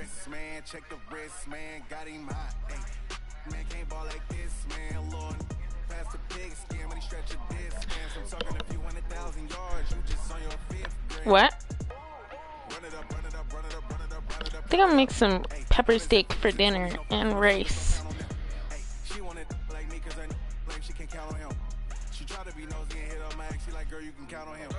wrist, man. Check the wrist, man. Got him hot. Hey, man can't ball like this, man. Lord, pass the pig skin when he stretch a disc, man. So I'm talking a few 100,000 yards. You just on your fifth grade. What? Run it up, run it up, run it up, run it up, run it up. I think I'll make some pepper steak for dinner and rice. Hey, she wanted like me 'cause I like she can count on him. She try to be nosy and hit up my ex. She like, girl, you can count on him.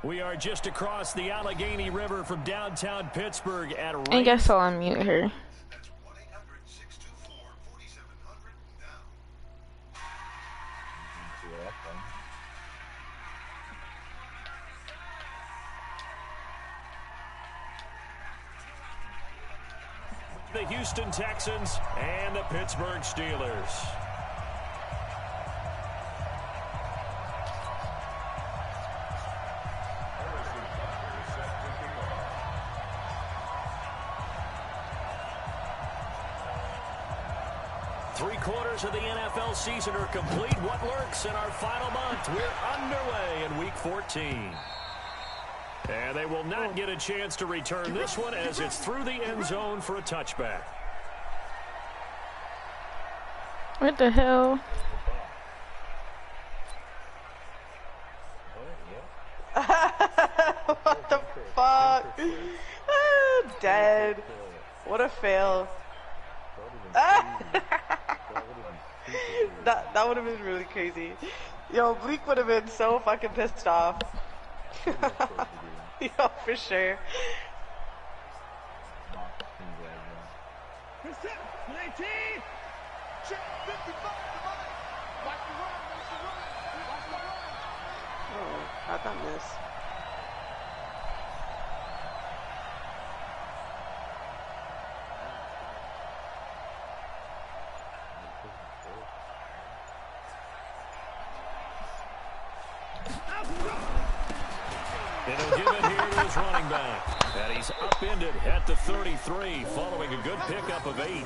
We are just across the Allegheny River from downtown Pittsburgh at I guess I'll unmute her. That's 1-800-624-4700 now. The Houston Texans and the Pittsburgh Steelers. Three-quarters of the NFL season are complete. What lurks in our final month? We're underway in Week 14. And they will not get a chance to return this one as it's through the end zone for a touchback. What the hell? What the fuck? Dead. What a fail. That would have been really crazy. Yo, Bleak would have been so fucking pissed off. Yo, for sure. Oh, how'd that miss? And he'll give it here to his running back. And he's upended at the 33 following a good pickup of 8.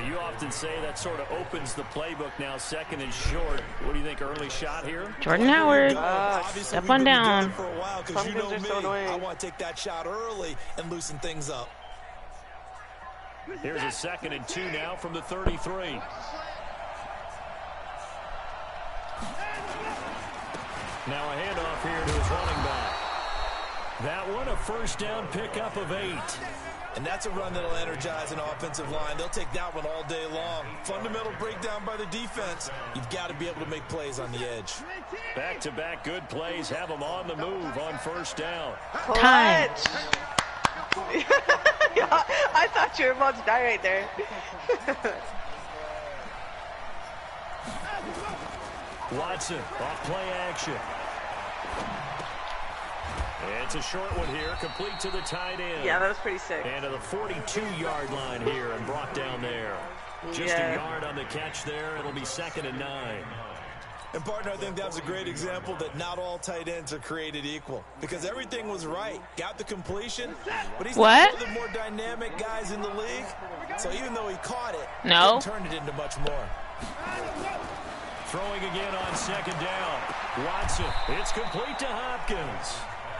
You often say that sort of opens the playbook now, second and short. What do you think, early shot here? Jordan Howard, step on down. For a while, because you know me, I want to take that shot early and loosen things up. Here's a 2nd and 2 now from the 33. Now a handoff here to his running back. That one a first down pickup of 8. And that's a run that'll energize an offensive line. They'll take that one all day long. Fundamental breakdown by the defense. You've got to be able to make plays on the edge. Back-to-back good plays have them on the move on first down. Time. Yeah, I thought you were about to die right there. Watson off play action. It's a short one here, complete to the tight end. Yeah, that was pretty sick. And to the 42-yard line here and brought down there. Just a yard on the catch there. It'll be 2nd and 9. And, partner, I think that was a great example that not all tight ends are created equal. Because everything was right. Got the completion, but he's not one of the more dynamic guys in the league. So even though he caught it, he turned it into much more. Throwing again on 2nd down. Watson, it's complete to Hopkins.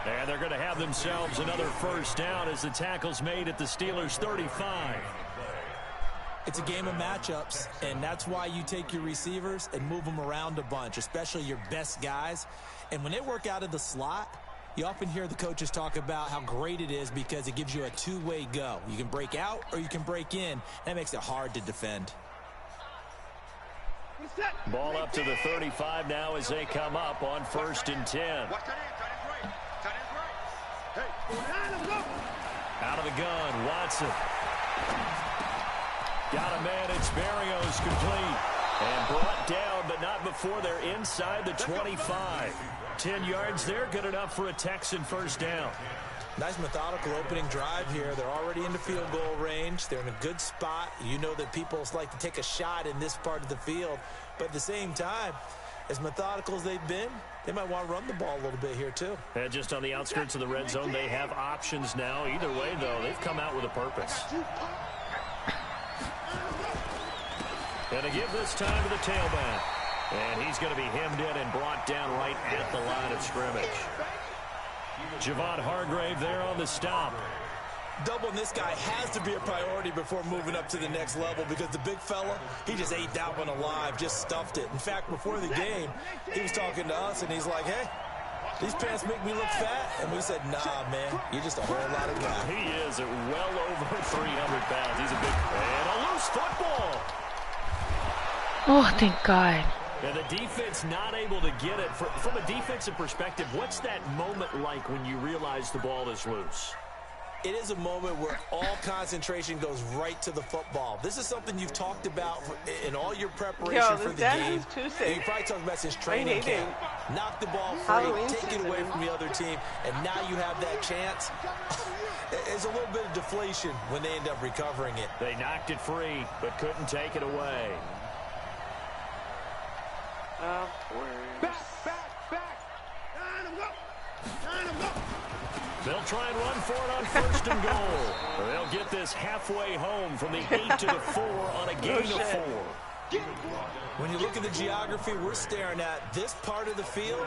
And they're going to have themselves another first down as the tackle's made at the Steelers' 35. It's a game of matchups, and that's why you take your receivers and move them around a bunch, especially your best guys. And when they work out of the slot, you often hear the coaches talk about how great it is because it gives you a two-way go. You can break out or you can break in. That makes it hard to defend. Ball up to the 35 now as they come up on 1st and 10. Out of the gun, Watson. Got a man, it's Berrios complete. And brought down, but not before they're inside the 25. 10 yards there, good enough for a Texan first down. Nice methodical opening drive here. They're already in the field goal range. They're in a good spot. You know that people like to take a shot in this part of the field. But at the same time, as methodical as they've been, they might want to run the ball a little bit here too. And just on the outskirts of the red zone, they have options now. Either way, though, they've come out with a purpose. And to give this time to the tailback. And he's going to be hemmed in and brought down right at the line of scrimmage. Javon Hargrave there on the stop. Doubling this guy has to be a priority before moving up to the next level because the big fella, he just ate that one alive, just stuffed it. In fact, before the game, he was talking to us, and he's like, hey, these pants make me look fat. And we said, nah, man, you're just a whole lot of guy. He is at well over 300 pounds. He's a big, and a loose football. Oh, thank God. And the defense not able to get it. From a defensive perspective, what's that moment like when you realize the ball is loose? It is a moment where all concentration goes right to the football. This is something you've talked about in all your preparation for the game. You probably talked about since training camp. Knock the ball free, take it away from the other team, and now you have that chance. There's a little bit of deflation when they end up recovering it. They knocked it free, but couldn't take it away. Back. 9 'em go. They'll try and run for it on first and goal. They'll get this halfway home from the 8 to the 4 on a gain of 4. When you look at the geography we're staring at, this part of the field,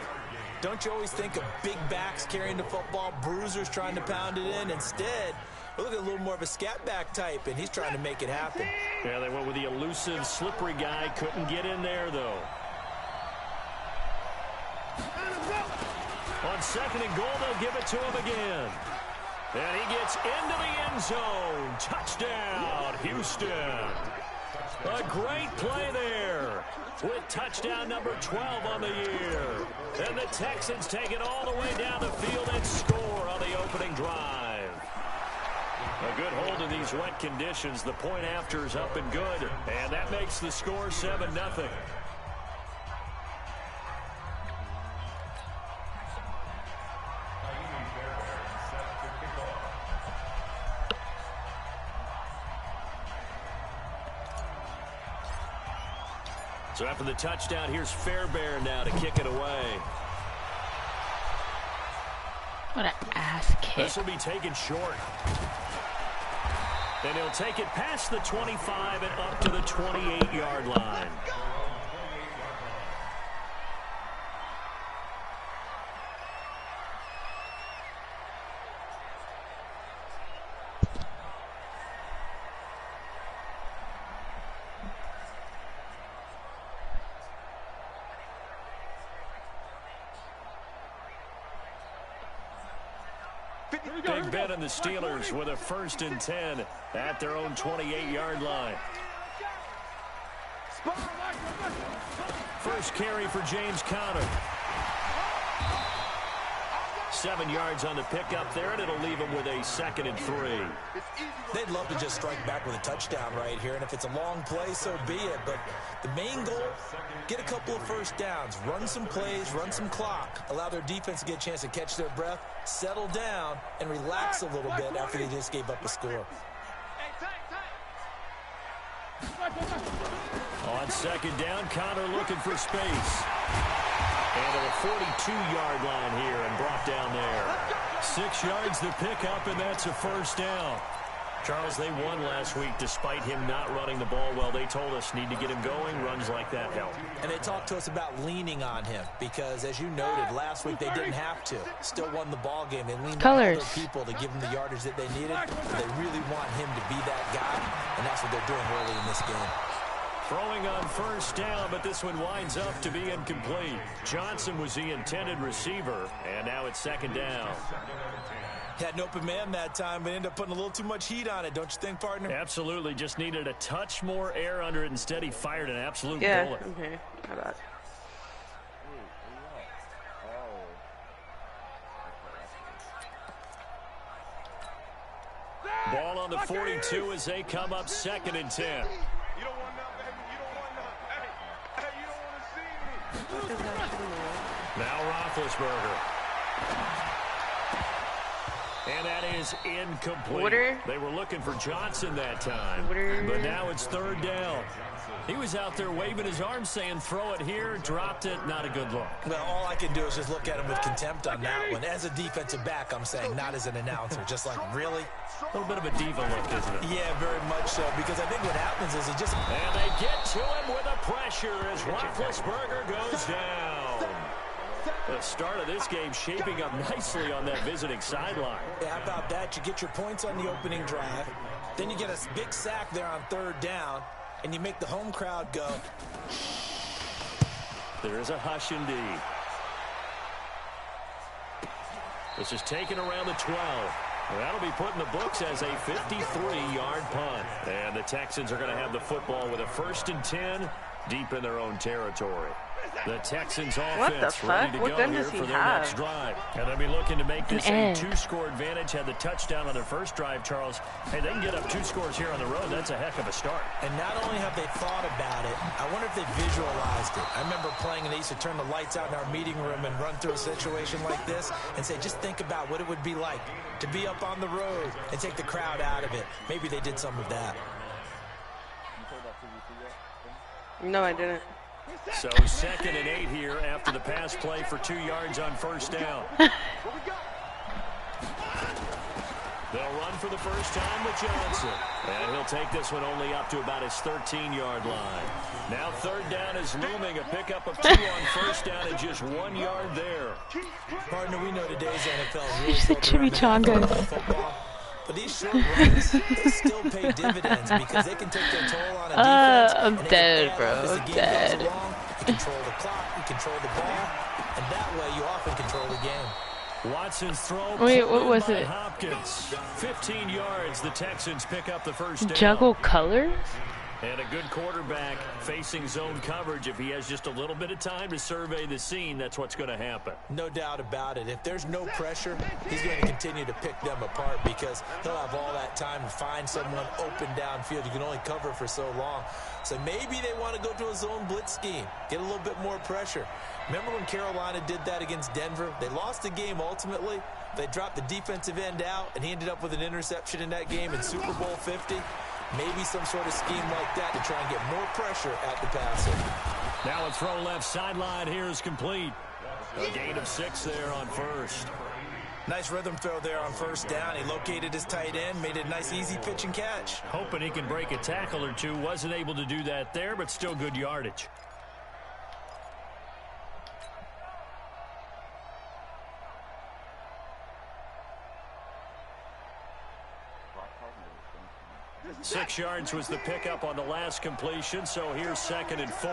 don't you always think of big backs carrying the football, bruisers trying to pound it in? Instead, we're looking at a little more of a scat back type, and he's trying to make it happen. Yeah, they went with the elusive, slippery guy. Couldn't get in there, though. On second and goal, they'll give it to him again. And he gets into the end zone. Touchdown, Houston. A great play there with touchdown number 12 on the year. And the Texans take it all the way down the field and score on the opening drive. A good hold in these wet conditions. The point after is up and good. And that makes the score 7-0. So after the touchdown, here's Fairbairn now to kick it away. What an ass kick. This will be taken short. And he'll take it past the 25 and up to the 28-yard line. Big bet on the Steelers with a 1st and 10 at their own 28-yard line. First carry for James Conner. 7 yards on the pickup there, and it'll leave him with a 2nd and 3. They'd love to just strike back with a touchdown right here, and if it's a long play, so be it. But the main goal, get a couple of first downs, run some plays, run some clock, allow their defense to get a chance to catch their breath, settle down, and relax a little bit after they just gave up a score. On 2nd down, Conner looking for space. And to the 42-yard line here and brought down there. 6 yards to pick up, and that's a 1st down. Charles, they won last week despite him not running the ball well. They told us need to get him going. Runs like that help. And they talked to us about leaning on him because, as you noted, last week they didn't have to. Still won the ball game. They leaned on other people to give them the yardage that they needed. They really want him to be that guy, and that's what they're doing early in this game. Throwing on 1st down, but this one winds up to be incomplete. Johnson was the intended receiver, and now it's 2nd down. Had an open man that time, but ended up putting a little too much heat on it, don't you think, partner? Absolutely. Just needed a touch more air under it. Instead, he fired an absolute bullet. Okay. How about? Ball on the 42 as they come up 2nd and 10. You don't want none, baby. You don't want none. Hey, you don't want to see me. Now Roethlisberger. And that is incomplete. Water. They were looking for Johnson that time. Water. But now it's third down. He was out there waving his arms saying, throw it here, dropped it, not a good look. Well, all I can do is just look at him with contempt on that one. As a defensive back, I'm saying, not as an announcer. Just like, really? A little bit of a diva look, isn't it? Yeah, very much so. Because I think what happens is he just... And they get to him with a pressure as Roethlisberger goes down. The start of this game shaping up nicely on that visiting sideline. Yeah, how about that? You get your points on the opening drive. Then you get a big sack there on third down. And you make the home crowd go. There is a hush indeed. This is taken around the 12. That'll be put in the books as a 53-yard punt. And the Texans are going to have the football with a 1st and 10 deep in their own territory. The Texans offense ready to go here for their next drive. And they'll be looking to make this a 2-score advantage. Had the touchdown on their first drive, Charles. Hey, they can get up 2 scores here on the road. That's a heck of a start. And not only have they thought about it, I wonder if they visualized it. I remember playing and they used to turn the lights out in our meeting room and run through a situation like this and say, just think about what it would be like to be up on the road and take the crowd out of it. Maybe they did some of that. No, I didn't. So 2nd and 8 here after the pass play for 2 yards on first down. They'll run for the first time with Johnson. And he'll take this one only up to about his 13-yard line. Now third down is looming. A pickup of 2 on first down and just 1 yard there. Partner, we know today's NFL is really chimichanga. football. But these short runs, they still pay dividends because they can take their toll on a defense. I'm dead, bro. I'm dead. You control the clock, you control the ball, and that way you often control the game. Watson's throw. Wait, what was it? Hopkins. 15 yards. The Texans pick up the first down. Juggle colors? And a good quarterback facing zone coverage. If he has just a little bit of time to survey the scene, that's what's going to happen. No doubt about it. If there's no pressure, he's going to continue to pick them apart because he'll have all that time to find someone open downfield. You can only cover for so long. So maybe they want to go to a zone blitz scheme, get a little bit more pressure. Remember when Carolina did that against Denver? They lost the game ultimately. They dropped the defensive end out, and he ended up with an interception in that game in Super Bowl 50. Maybe some sort of scheme like that to try and get more pressure at the passer. Now a throw left sideline here is complete. A gain of 6 there on first. Nice rhythm throw there on first down. He located his tight end, made it a nice easy pitch and catch. Hoping he can break a tackle or two. Wasn't able to do that there, but still good yardage. Six yards was the pickup on the last completion, so here's 2nd and 4.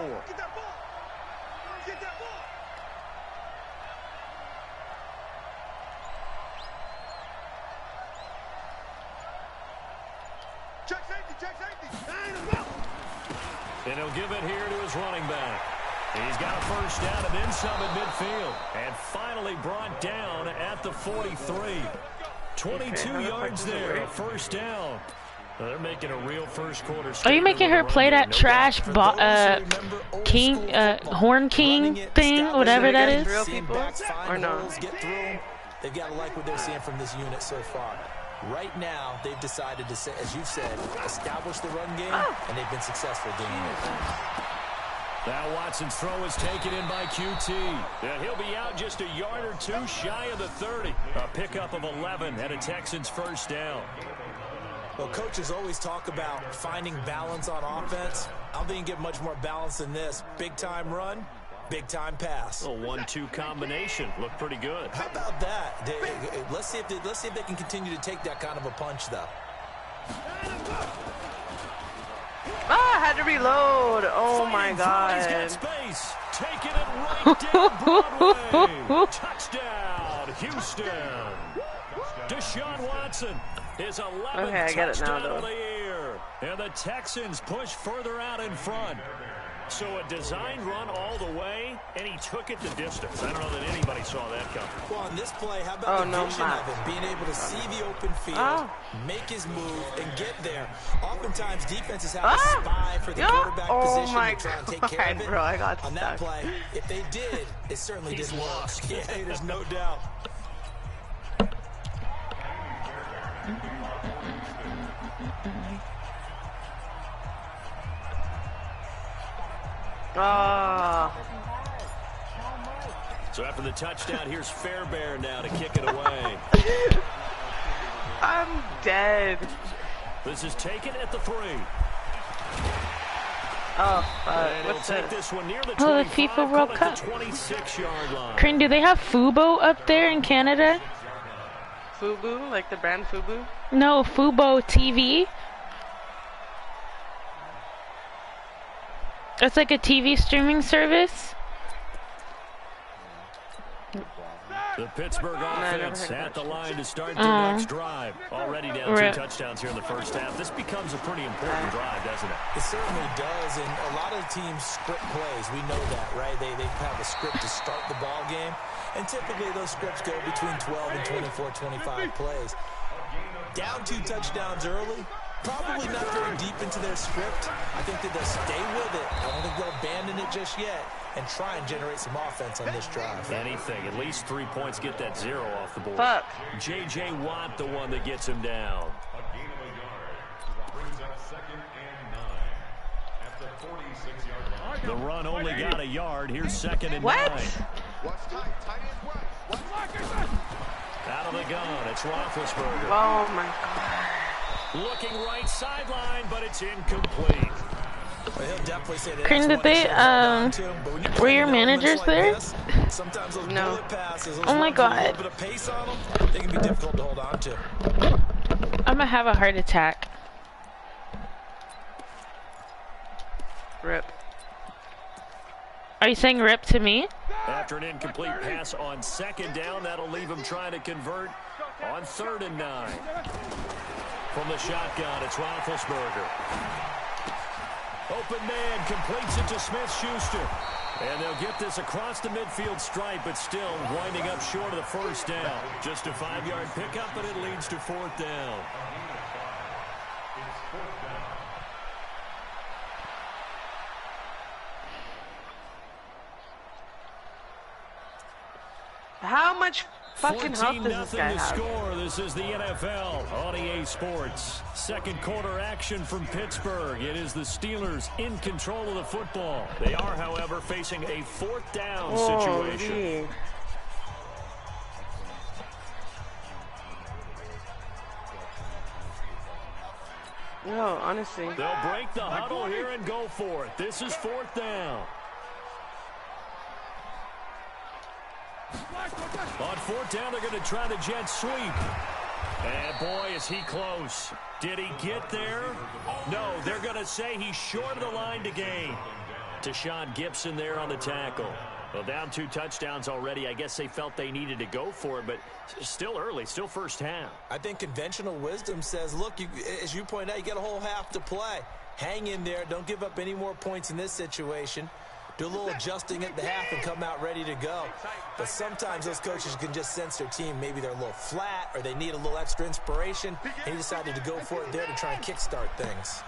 And he'll give it here to his running back. He's got a first down and then some at midfield. And finally brought down at the 43. 22 yards there, a first down. They're making a real first quarter. Are you making her play that trash King, Horn King thing, whatever that is? Real people or no? They've got to like what they're seeing from this unit so far. Right now, they've decided to, as you said, establish the run game, and they've been successful doing it. Now Watson's throw is taken in by QT. And he'll be out just a yard or 2 shy of the 30. A pickup of 11 and a Texans first down. Well, coaches always talk about finding balance on offense. I don't think you can get much more balance than this. Big-time run, big-time pass. A 1-2 combination. Looked pretty good. How about that? Let's see if they can continue to take that kind of a punch, though. I had to reload. Oh, my God. Got space. Taking it right down Broadway. Touchdown, Houston. Deshaun Watson. His 11th touchdown of the year. And the Texans push further out in front. So a designed run all the way, and he took it the distance. I don't know that anybody saw that coming. Well, on this play, how about the vision of him? Being able to see the open field, make his move, and get there. Oftentimes, defenses have a spy for the quarterback position to try and take care of it. Bro, I got on that play, if they did, it certainly didn't work. Yeah, there's no doubt. So after the touchdown, here's Fairbairn now to kick it away. I'm dead. This is taken at the 3. And what's take this one near the Oh, the FIFA World Cup. 26-yard line. Crane, do they have Fubo up there in Canada? Fubu, like the brand Fubu? No, Fubo TV. It's like a TV streaming service. The Pittsburgh offense at the line to start their next drive. Already down 2 touchdowns here in the first half. This becomes a pretty important drive, doesn't it? It certainly does, and a lot of teams script plays. We know that, right? They have a script to start the ball game, and typically those scripts go between 12 and 24, 25 plays. Down 2 touchdowns early, probably not very deep into their script. I think that they'll stay with it. I don't think they'll abandon it just yet and try and generate some offense on this drive. Anything. At least 3 points, get that 0 off the board. Fuck. J.J. Watt, the one that gets him down. The run only got a yard. Here's 2nd and 9. Out of the gun, it's Roethlisberger. Oh, my God. Looking right sideline, but it's incomplete. Well, he'll definitely say that. Crane, did they, were your managers there? No. Oh my God. They can be difficult to hold on to. I'm gonna have a heart attack. Rip. Are you saying rip to me? After an incomplete pass on 2nd down, that'll leave him trying to convert on 3rd and 9. From the shotgun, it's Roethlisberger. Open man completes it to Smith-Schuster. And they'll get this across the midfield stripe, but still winding up short of the 1st down. Just a 5-yard pickup, but it leads to 4th down. How much fucking health does this guy to have? score. This is the NFL on EA Sports. 2nd quarter action from Pittsburgh. It is the Steelers in control of the football. They are, however, facing a 4th down situation. No, honestly. They'll break the huddle here and go for it. This is 4th down. On 4th down, they're going to try the jet sweep. And boy, is he close. Did he get there? No, they're going to say he's short of the line to gain. Deshaun Gibson there on the tackle. Well, down 2 touchdowns already. I guess they felt they needed to go for it, but still early, still first half. I think conventional wisdom says, look, as you point out, you got a whole half to play. Hang in there. Don't give up any more points in this situation. Do a little adjusting at the half and come out ready to go. But sometimes those coaches can just sense their team. Maybe they're a little flat or they need a little extra inspiration. And he decided to go for it there to try and kickstart things.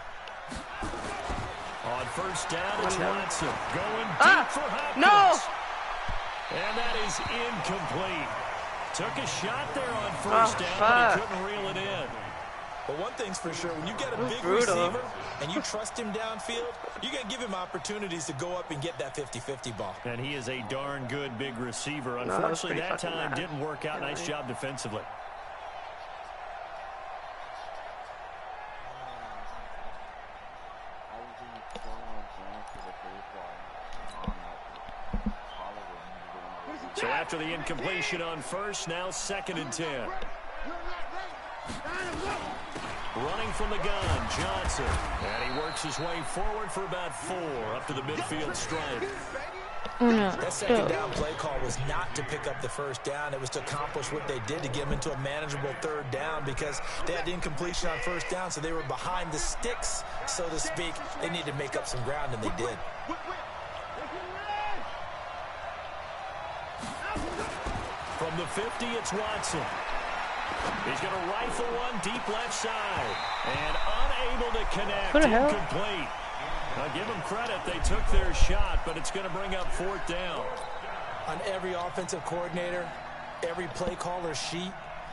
On 1st down, it's Watson going deep for Hopkins. No! And that is incomplete. Took a shot there on 1st down, but he couldn't reel it in. But one thing's for sure, when you get a big receiver and you trust him downfield, you got to give him opportunities to go up and get that 50-50 ball. And he is a darn good big receiver. Unfortunately, that time didn't work out. Nice job defensively. So after the incompletion on 1st, now 2nd and 10. Running from the gun, Johnson. And he works his way forward for about 4 up to the midfield stripe. That 2nd down play call was not to pick up the 1st down. It was to accomplish what they did to get them into a manageable 3rd down because they had the incompletion on 1st down, so they were behind the sticks, so to speak. They needed to make up some ground, and they did. From the 50, it's Watson. He's going to rifle one deep left side. And unable to connect. Incomplete. I'll give them credit. They took their shot, but it's going to bring up 4th down. On every offensive coordinator, every play caller sheet,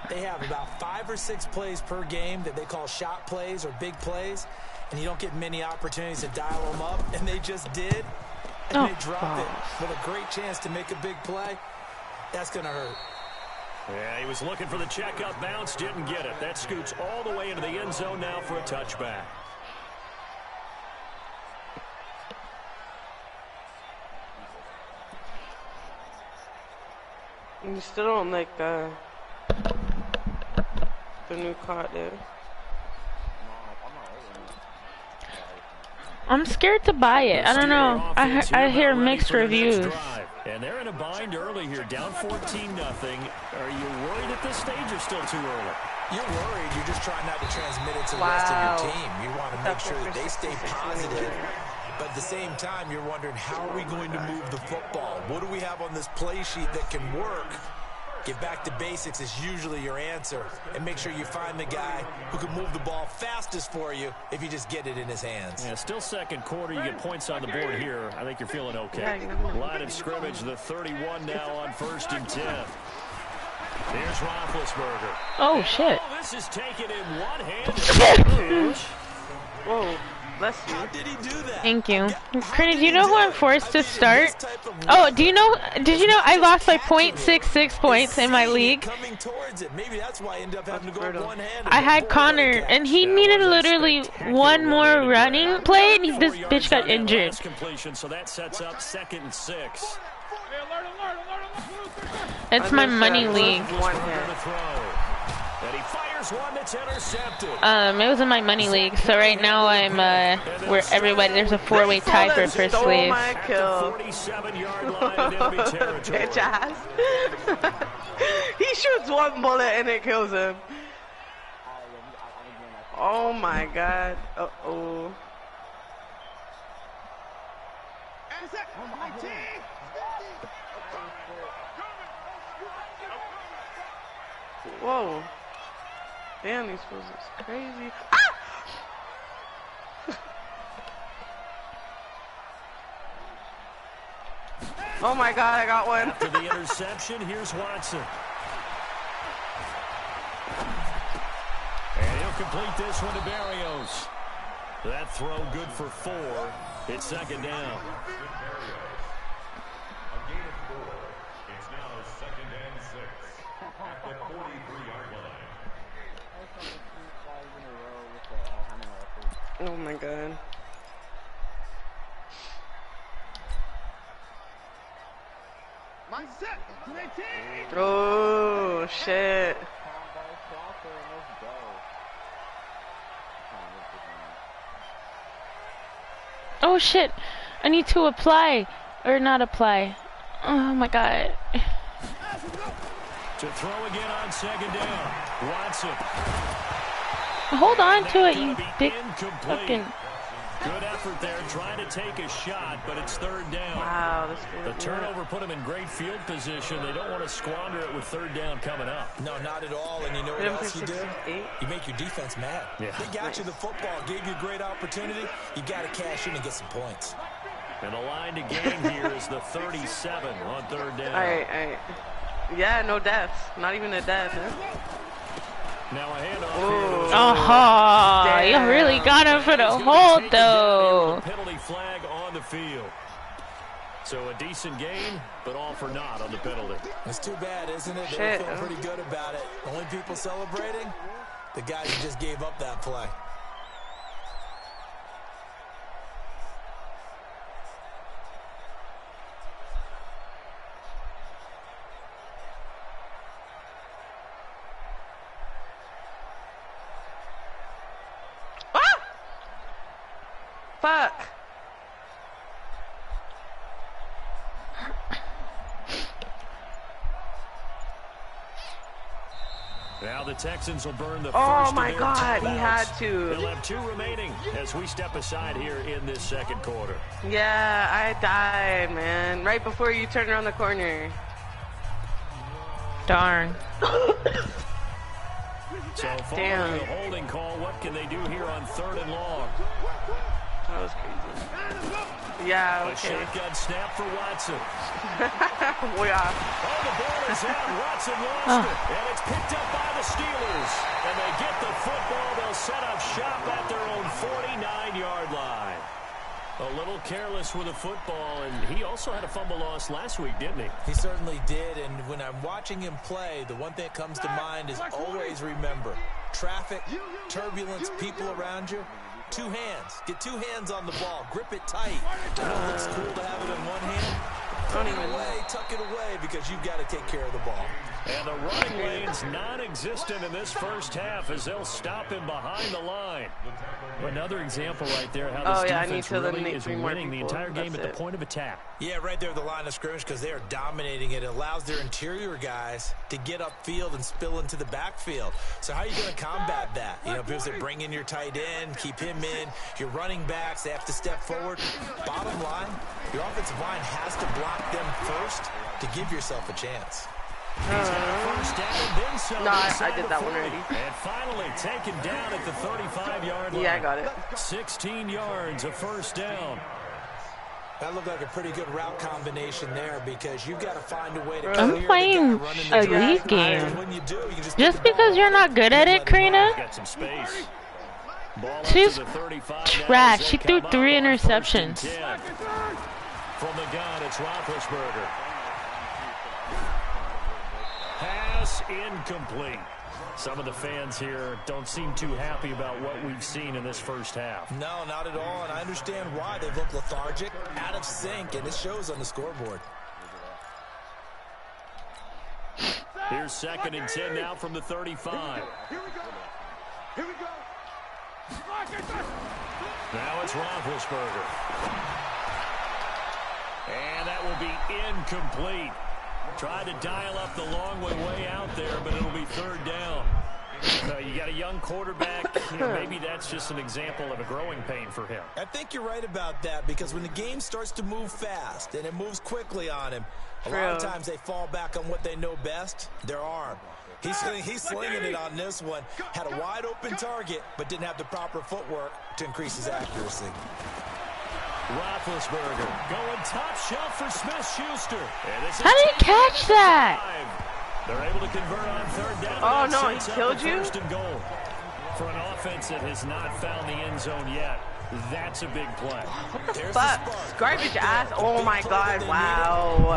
They have about 5 or 6 plays per game that they call shot plays or big plays, and you don't get many opportunities to dial them up, and they just did, and they dropped it with a great chance to make a big play. That's going to hurt. Yeah, he was looking for the checkup bounce, didn't get it. That scoots all the way into the end zone now for a touchback. You still don't like the new card there. I'm scared to buy it. I don't know. I hear mixed reviews. And they're in a bind early here, down 14-0. Are you worried at this stage or still too early? You're worried. You're just trying not to transmit it to the rest of your team. You want to make sure that they stay positive. But at the same time, you're wondering, how are we going to move the football? What do we have on this play sheet that can work? Get back to basics is usually your answer. And make sure you find the guy who can move the ball fastest for you if you just get it in his hands. Yeah, still second quarter. You get points on the board here. I think you're feeling okay. Line of scrimmage, the 31 now on 1st and 10. Here's Roethlisberger. Oh, shit. Oh, this is taken in one hand. Whoa. Bless you. How did he do that? Thank you. Critty, do you know who I'm forced to start? Oh, did you know I lost by 0.66 points in my league? I had Connor, and he needed literally one more running play, and this bitch got injured. So that sets up 2nd and 6. It's my money league. And he fires one that's intercepted. It was in my money league, so right now I'm where everybody, there's a 4-way tie for first place. My kill. 47-yard line in enemy territory. Bitch ass. He shoots one bullet and it kills him. Oh my god. Uh-oh. Whoa. Damn, these fools is crazy. Ah! Oh my god, I got one. After the interception, here's Watson. And he'll complete this one to Berrios. That throw good for 4. It's 2nd down. It's now 2nd and 6 at the 43-yard line. Oh my god. Oh shit. Oh shit, I need to apply, or not apply. Oh my god. To throw again on 2nd down. Watson. Hold on to it, you big fucking... Good effort there, trying to take a shot, but it's 3rd down. Wow, this The turnover put them in great field position. They don't want to squander it with 3rd down coming up. No, not at all. And you know what else you do? You make your defense mad. Yeah. They got you the football, gave you a great opportunity. You got to cash in and get some points. And the line to gain here is the 37 on 3rd down. All right. Yeah, no deaths. Not even a death. Huh? Now a handoff. Oh, you really got him for the hold, though. Penalty flag on the field. So a decent gain, but all for naught on the penalty. It's too bad, isn't it? They feel pretty good about it. Only people celebrating, the guys who just gave up that play. Fuck. Now the Texans will burn the Oh first my of their god, he timeouts. had to. They'll have 2 remaining as we step aside here in this 2nd quarter. Yeah, I died, man. Right before you turned around the corner. Darn. So following the holding call, what can they do here on 3rd and long? That was crazy. Yeah, A okay. shotgun snap for Watson. Yeah. Oh, the ball is out. Watson lost it. And it's picked up by the Steelers. And they get the football. They'll set up shop at their own 49-yard line. A little careless with the football, and he also had a fumble loss last week, didn't he? He certainly did, and when I'm watching him play, the one thing that comes to mind is always remember, traffic, turbulence, people around you, two hands. Get two hands on the ball. Grip it tight. I know it looks cool to have it in one hand. Put it away, tuck it away, because you've got to take care of the ball. And the running lane's non-existent in this first half as they'll stop him behind the line. Another example right there how this defense really is winning the entire game at the point of attack. Yeah, right there at the line of scrimmage because they are dominating it. It allows their interior guys to get upfield and spill into the backfield. So how are you going to combat that? You know, people say bring in your tight end, keep him in. Your running backs, they have to step forward. Bottom line, your offensive line has to block them first to give yourself a chance. He's got a first down and then some. No, I did that one already. And finally taken down at the 35-yard line. Yeah, I got it. 16 yards, a first down. That looked like a pretty good route combination there because you've got to find a way to I'm playing a league game. Just because you're not good at it, Karina? She's trash. She threw 3 interceptions. From the gun, it's Roethlisberger. Pass incomplete. Some of the fans here don't seem too happy about what we've seen in this first half. No, not at all, and I understand why. They look lethargic, out of sync, and it shows on the scoreboard. Here's 2nd and 10 now from the 35. Here we go. Here we go. Now it's Roethlisberger. And that will be incomplete. Tried to dial up the long way out there, but it'll be 3rd down. You got a young quarterback. You know, maybe that's just an example of a growing pain for him. I think you're right about that because when the game starts to move fast and it moves quickly on him, a lot of times they fall back on what they know best, their arm. He's slinging it on this one. Had a wide open target, but didn't have the proper footwork to increase his accuracy. Roethlisberger going top shelf for Smith-Schuster. How did he catch that? They're able to convert on 3rd down. Oh, no, he killed you? 1st and goal. For an offense that has not found the end zone yet, that's a big play. What the fuck? Garbage ass. Oh, my God. Wow.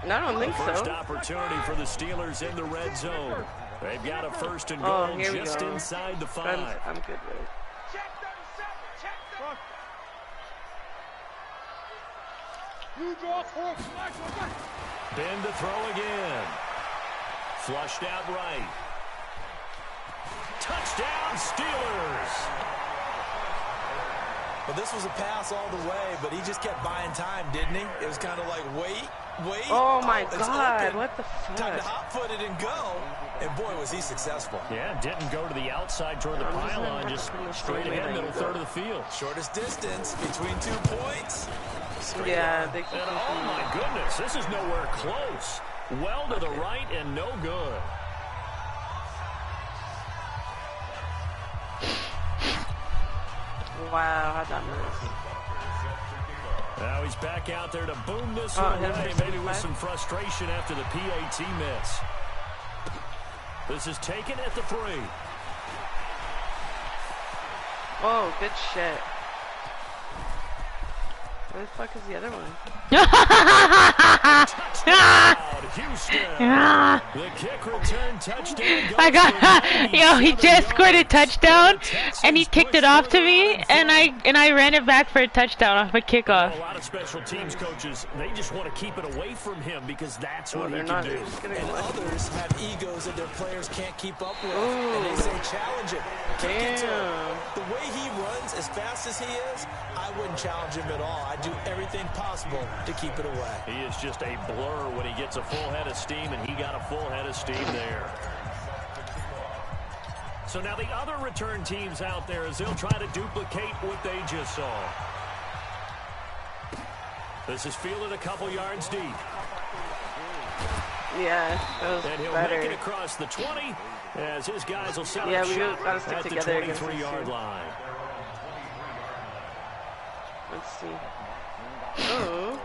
I don't think so. First opportunity for the Steelers in the red zone. They've got a 1st and goal just inside the 5. I'm good with it. Ben to throw again. Flushed out right. Touchdown, Steelers. Well, this was a pass all the way, but he just kept buying time, didn't he? It was kind of like, wait. Oh, my God. Open. What the fuck? Time to hot-foot it and go. And, boy, was he successful. Yeah, didn't go to the outside toward the pylon, just straight ahead, middle third of the field. Shortest distance between 2 points. Yeah, they and oh, my goodness, this is nowhere close. Well to the right and no good. Wow, how'd that miss? Now he's back out there to boom this one away, maybe with some frustration after the PAT miss. This is taken at the 3. Oh, good shit. Where the fuck is the other one? The kick return touchdown. I got, yo, he just scored a touchdown, and he kicked it off to me, and I ran it back for a touchdown off a kickoff. A lot of special teams coaches, they just want to keep it away from him because that's what he can do. And others have egos that their players can't keep up with, and they say challenge him. The way he runs as fast as he is, I wouldn't challenge him at all. I'd do everything possible to keep it away. He is just a blur when he gets a full head of steam, and he got a full head of steam there. So now the other return teams out there as they'll try to duplicate what they just saw. This is fielded a couple yards deep. Yeah, that was And he'll better. make it across the 20 as his guys will set Yeah, up we shop gotta stick at the together against 23-yard these two. line. Let's see. Oh.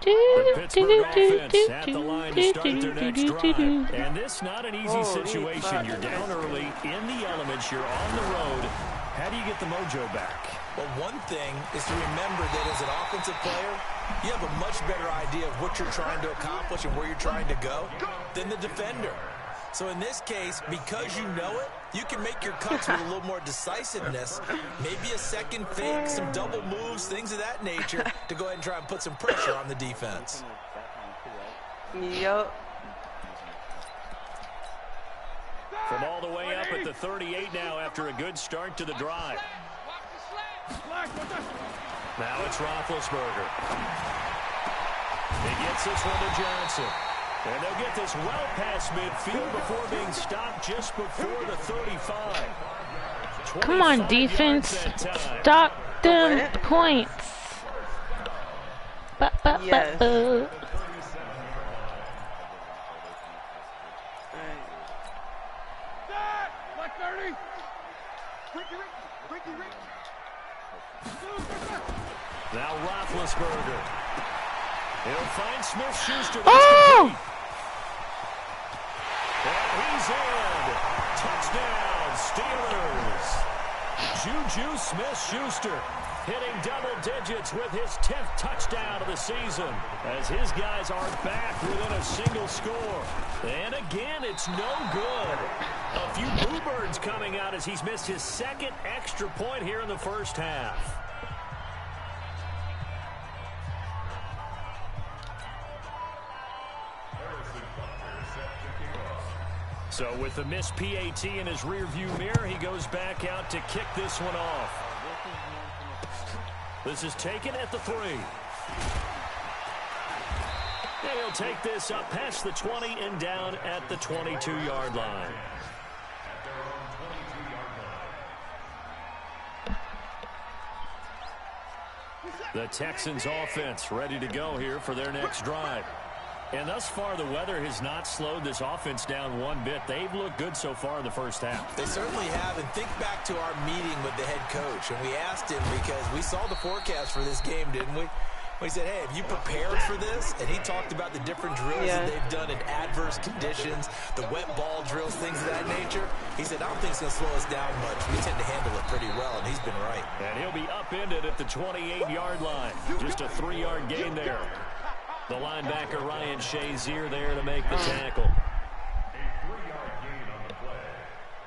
The Pittsburgh offense at the line to start their next drive. And this not an easy situation. You're down early, in the elements, you're on the road. How do you get the mojo back? Well, one thing is to remember that as an offensive player, you have a much better idea of what you're trying to accomplish and where you're trying to go than the defender. So in this case, because you know it, you can make your cuts with a little more decisiveness, maybe a second fake, some double moves, things of that nature, to go ahead and try and put some pressure on the defense. Yup. From all the way up at the 38 now after a good start to the drive. Now it's Roethlisberger. He gets this one to Johnson. And they'll get this well past midfield before being stopped just before the 35. Come on, defense. Stop them points. Yes. Now Roethlisberger. He'll find Smith-Schuster. Oh! And he's in. Touchdown, Steelers. Juju Smith-Schuster hitting double digits with his 10th touchdown of the season as his guys are back within a single score. And again, it's no good. A few bluebirds coming out as he's missed his second extra point here in the first half. So with the missed PAT in his rearview mirror, he goes back out to kick this one off. This is taken at the 3. And he'll take this up past the 20 and down at the 22-yard line. The Texans offense ready to go here for their next drive. And thus far, the weather has not slowed this offense down one bit. They've looked good so far in the first half. They certainly have. And think back to our meeting with the head coach. And we asked him because we saw the forecast for this game, didn't we? We said, hey, have you prepared for this? And he talked about the different drills that they've done in adverse conditions, the wet ball drills, things of that nature. He said, I don't think it's going to slow us down much. We tend to handle it pretty well, and he's been right. And he'll be upended at the 28-yard line. Just a 3-yard gain there. The linebacker, Ryan Shazier, there to make the tackle. A 3-yard gain on the play.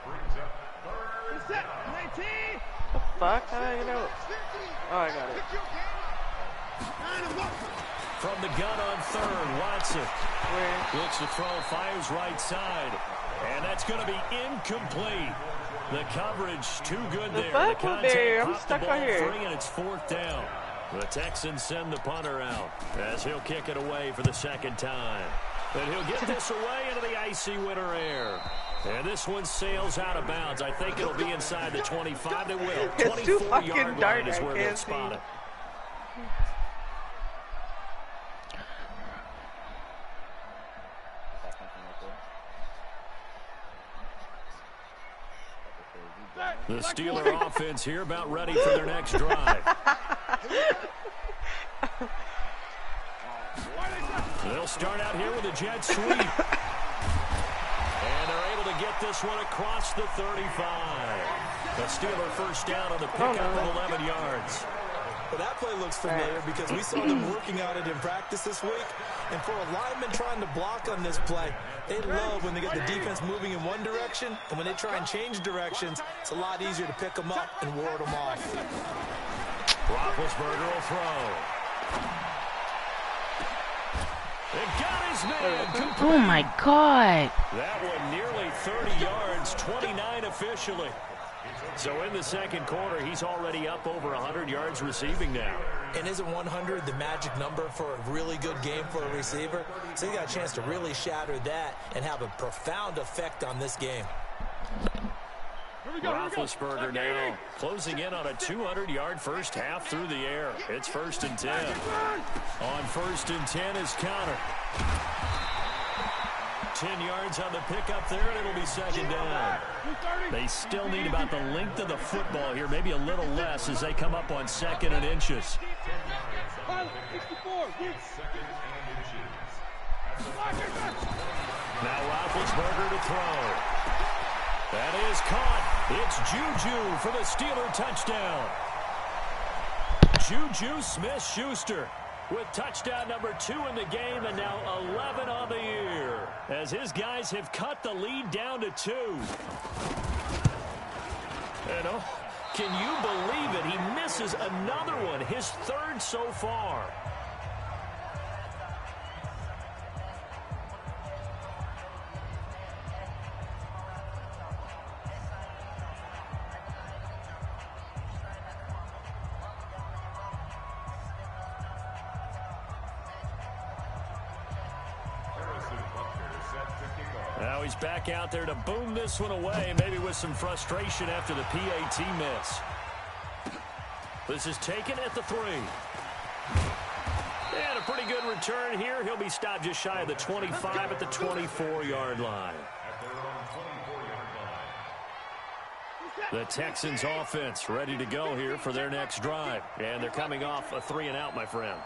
Brings up 3rd down. Fuck? How did I get out? Oh, I got it. From the gun on 3rd, Watson. Looks to throw, fires right side. And that's going to be incomplete. The coverage too good there. The contact I'm popped stuck the ball right here. free, and it's 4th down. The Texans send the punter out as he'll kick it away for the second time. And he'll get this away into the icy winter air. And this one sails out of bounds. I think it'll be inside the 25. It will. It's too 24-yard fucking line dark. is I where they'll can't spot see. it. The Steeler offense here about ready for their next drive. They'll start out here with a jet sweep. And they're able to get this one across the 35. The Steeler first down on the pickup of 11 yards. Well, that play looks familiar because we saw them working on it in practice this week. And for a lineman trying to block on this play, they love when they get the defense moving in one direction. And when they try and change directions, it's a lot easier to pick them up and ward them off. Roethlisberger will throw. It got his man complete. Oh, my God. That one nearly 30 yards, 29 officially. So in the second quarter, he's already up over 100 yards receiving now. And isn't 100 the magic number for a really good game for a receiver? So he got a chance to really shatter that and have a profound effect on this game. Roethlisberger now closing in on a 200-yard first half through the air. It's 1st and 10. On 1st and 10 is Connor. 10 yards on the pickup there, and it'll be 2nd down. They still need about the length of the football here, maybe a little less as they come up on 2nd and inches. Now Roethlisberger to throw. That is caught. It's Juju for the Steeler touchdown. Juju Smith-Schuster with touchdown number 2 in the game, and now 11 on the year, as his guys have cut the lead down to 2. And can you believe it? He misses another one, his 3rd so far. Now he's back out there to boom this one away, maybe with some frustration after the PAT miss. This is taken at the 3. And a pretty good return here. He'll be stopped just shy of the 25 at the 24-yard line. The Texans offense ready to go here for their next drive. And they're coming off a 3-and-out, my friend.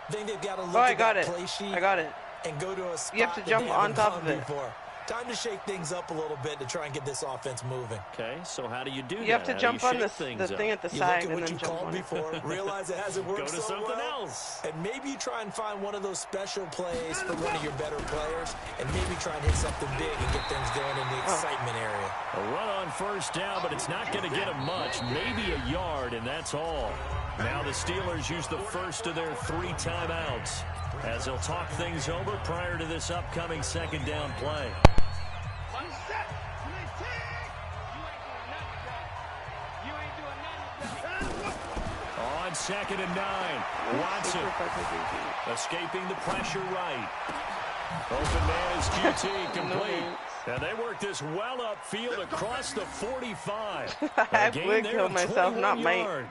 I think they've got to look at that play sheet. I got it. And go to a spot you have to jump on top of it. Before. Time to shake things up a little bit to try and get this offense moving. Okay, so how do you do that? You have to jump on the thing at the side and then jump on before, realize it hasn't worked Go to something else. And maybe you try and find one of those special plays for one of your better players, and maybe try and hit something big and get things going in the excitement area. A run on 1st down, but it's not going to get him much. Maybe a yard, and that's all. Now the Steelers use the first of their 3 timeouts, as they'll talk things over prior to this upcoming 2nd down play. On 2nd and 9, Watson escaping the pressure right. Open man is QT, complete. And they work this well upfield across the 45. I would kill myself, not Mike.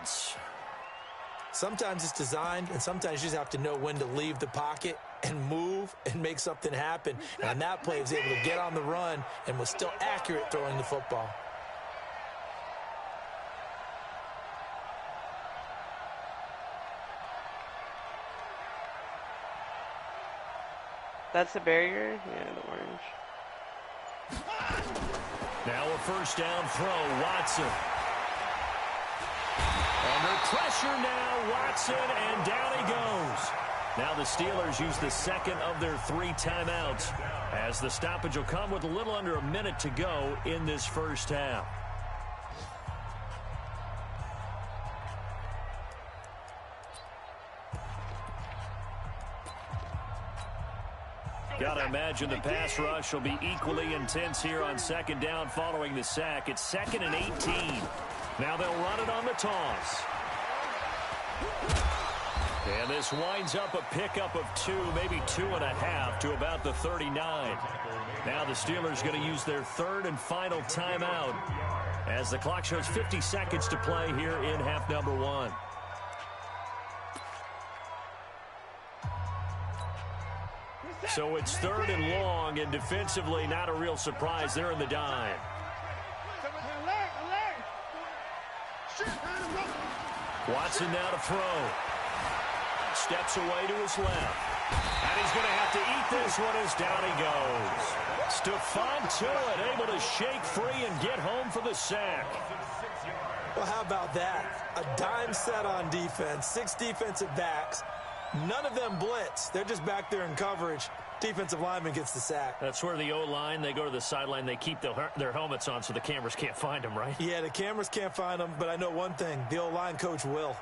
Sometimes it's designed, and sometimes you just have to know when to leave the pocket and move and make something happen. And on that play, he was able to get on the run and was still accurate throwing the football. That's the barrier? Yeah, the orange. Now a 1st down throw, Watson. Under pressure now, Watson, and down he goes. Now the Steelers use the 2nd of their 3 timeouts, as the stoppage will come with a little under a minute to go in this first half. Got to imagine the pass rush will be equally intense here on 2nd down following the sack. It's 2nd and 18. Now they'll run it on the toss. And this winds up a pickup of 2, maybe 2.5 to about the 39. Now the Steelers going to use their 3rd and final timeout as the clock shows 50 seconds to play here in half number 1. So it's 3rd and long, and defensively not a real surprise. They're in the dime. Watson now to throw. Steps away to his left. And he's going to have to eat this one as down he goes. Stephon Tuitt able to shake free and get home for the sack. Well, how about that? A dime set on defense, 6 defensive backs. None of them blitz. They're just back there in coverage. Defensive lineman gets the sack. That's where the O-line, they go to the sideline, they keep their helmets on so the cameras can't find them, right? Yeah, the cameras can't find them, but I know one thing. The O-line coach will.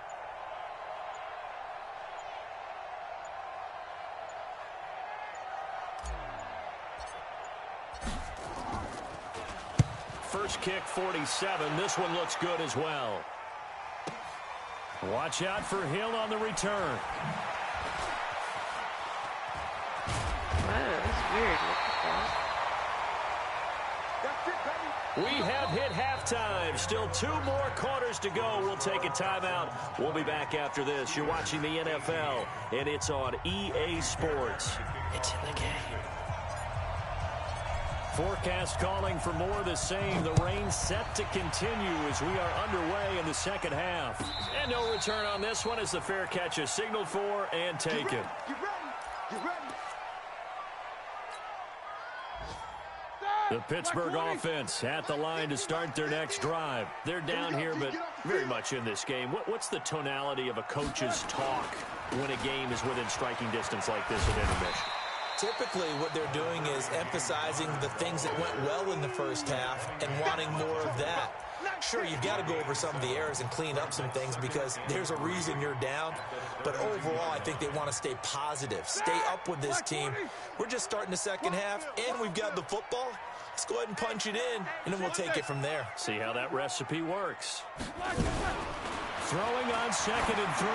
First kick, 47. This one looks good as well. Watch out for Hill on the return. Wow, that's weird. What the fuck? We have hit halftime. Still 2 more quarters to go. We'll take a timeout. We'll be back after this. You're watching the NFL, and it's on EA Sports. It's in the game. Forecast calling for more of the same. The rain set to continue as we are underway in the second half. And no return on this one as the fair catch is signaled for and taken. Get ready. Get ready. The Pittsburgh offense at the line to start their next drive. They're down here, but very much in this game. What's the tonality of a coach's talk when a game is within striking distance like this at intermission? Typically, what they're doing is emphasizing the things that went well in the first half and wanting more of that. Sure, you've got to go over some of the errors and clean up some things because there's a reason you're down. But overall, I think they want to stay positive, stay up with this team. We're just starting the second half, and we've got the football. Let's go ahead and punch it in, and then we'll take it from there. See how that recipe works. Throwing on 2nd and 3.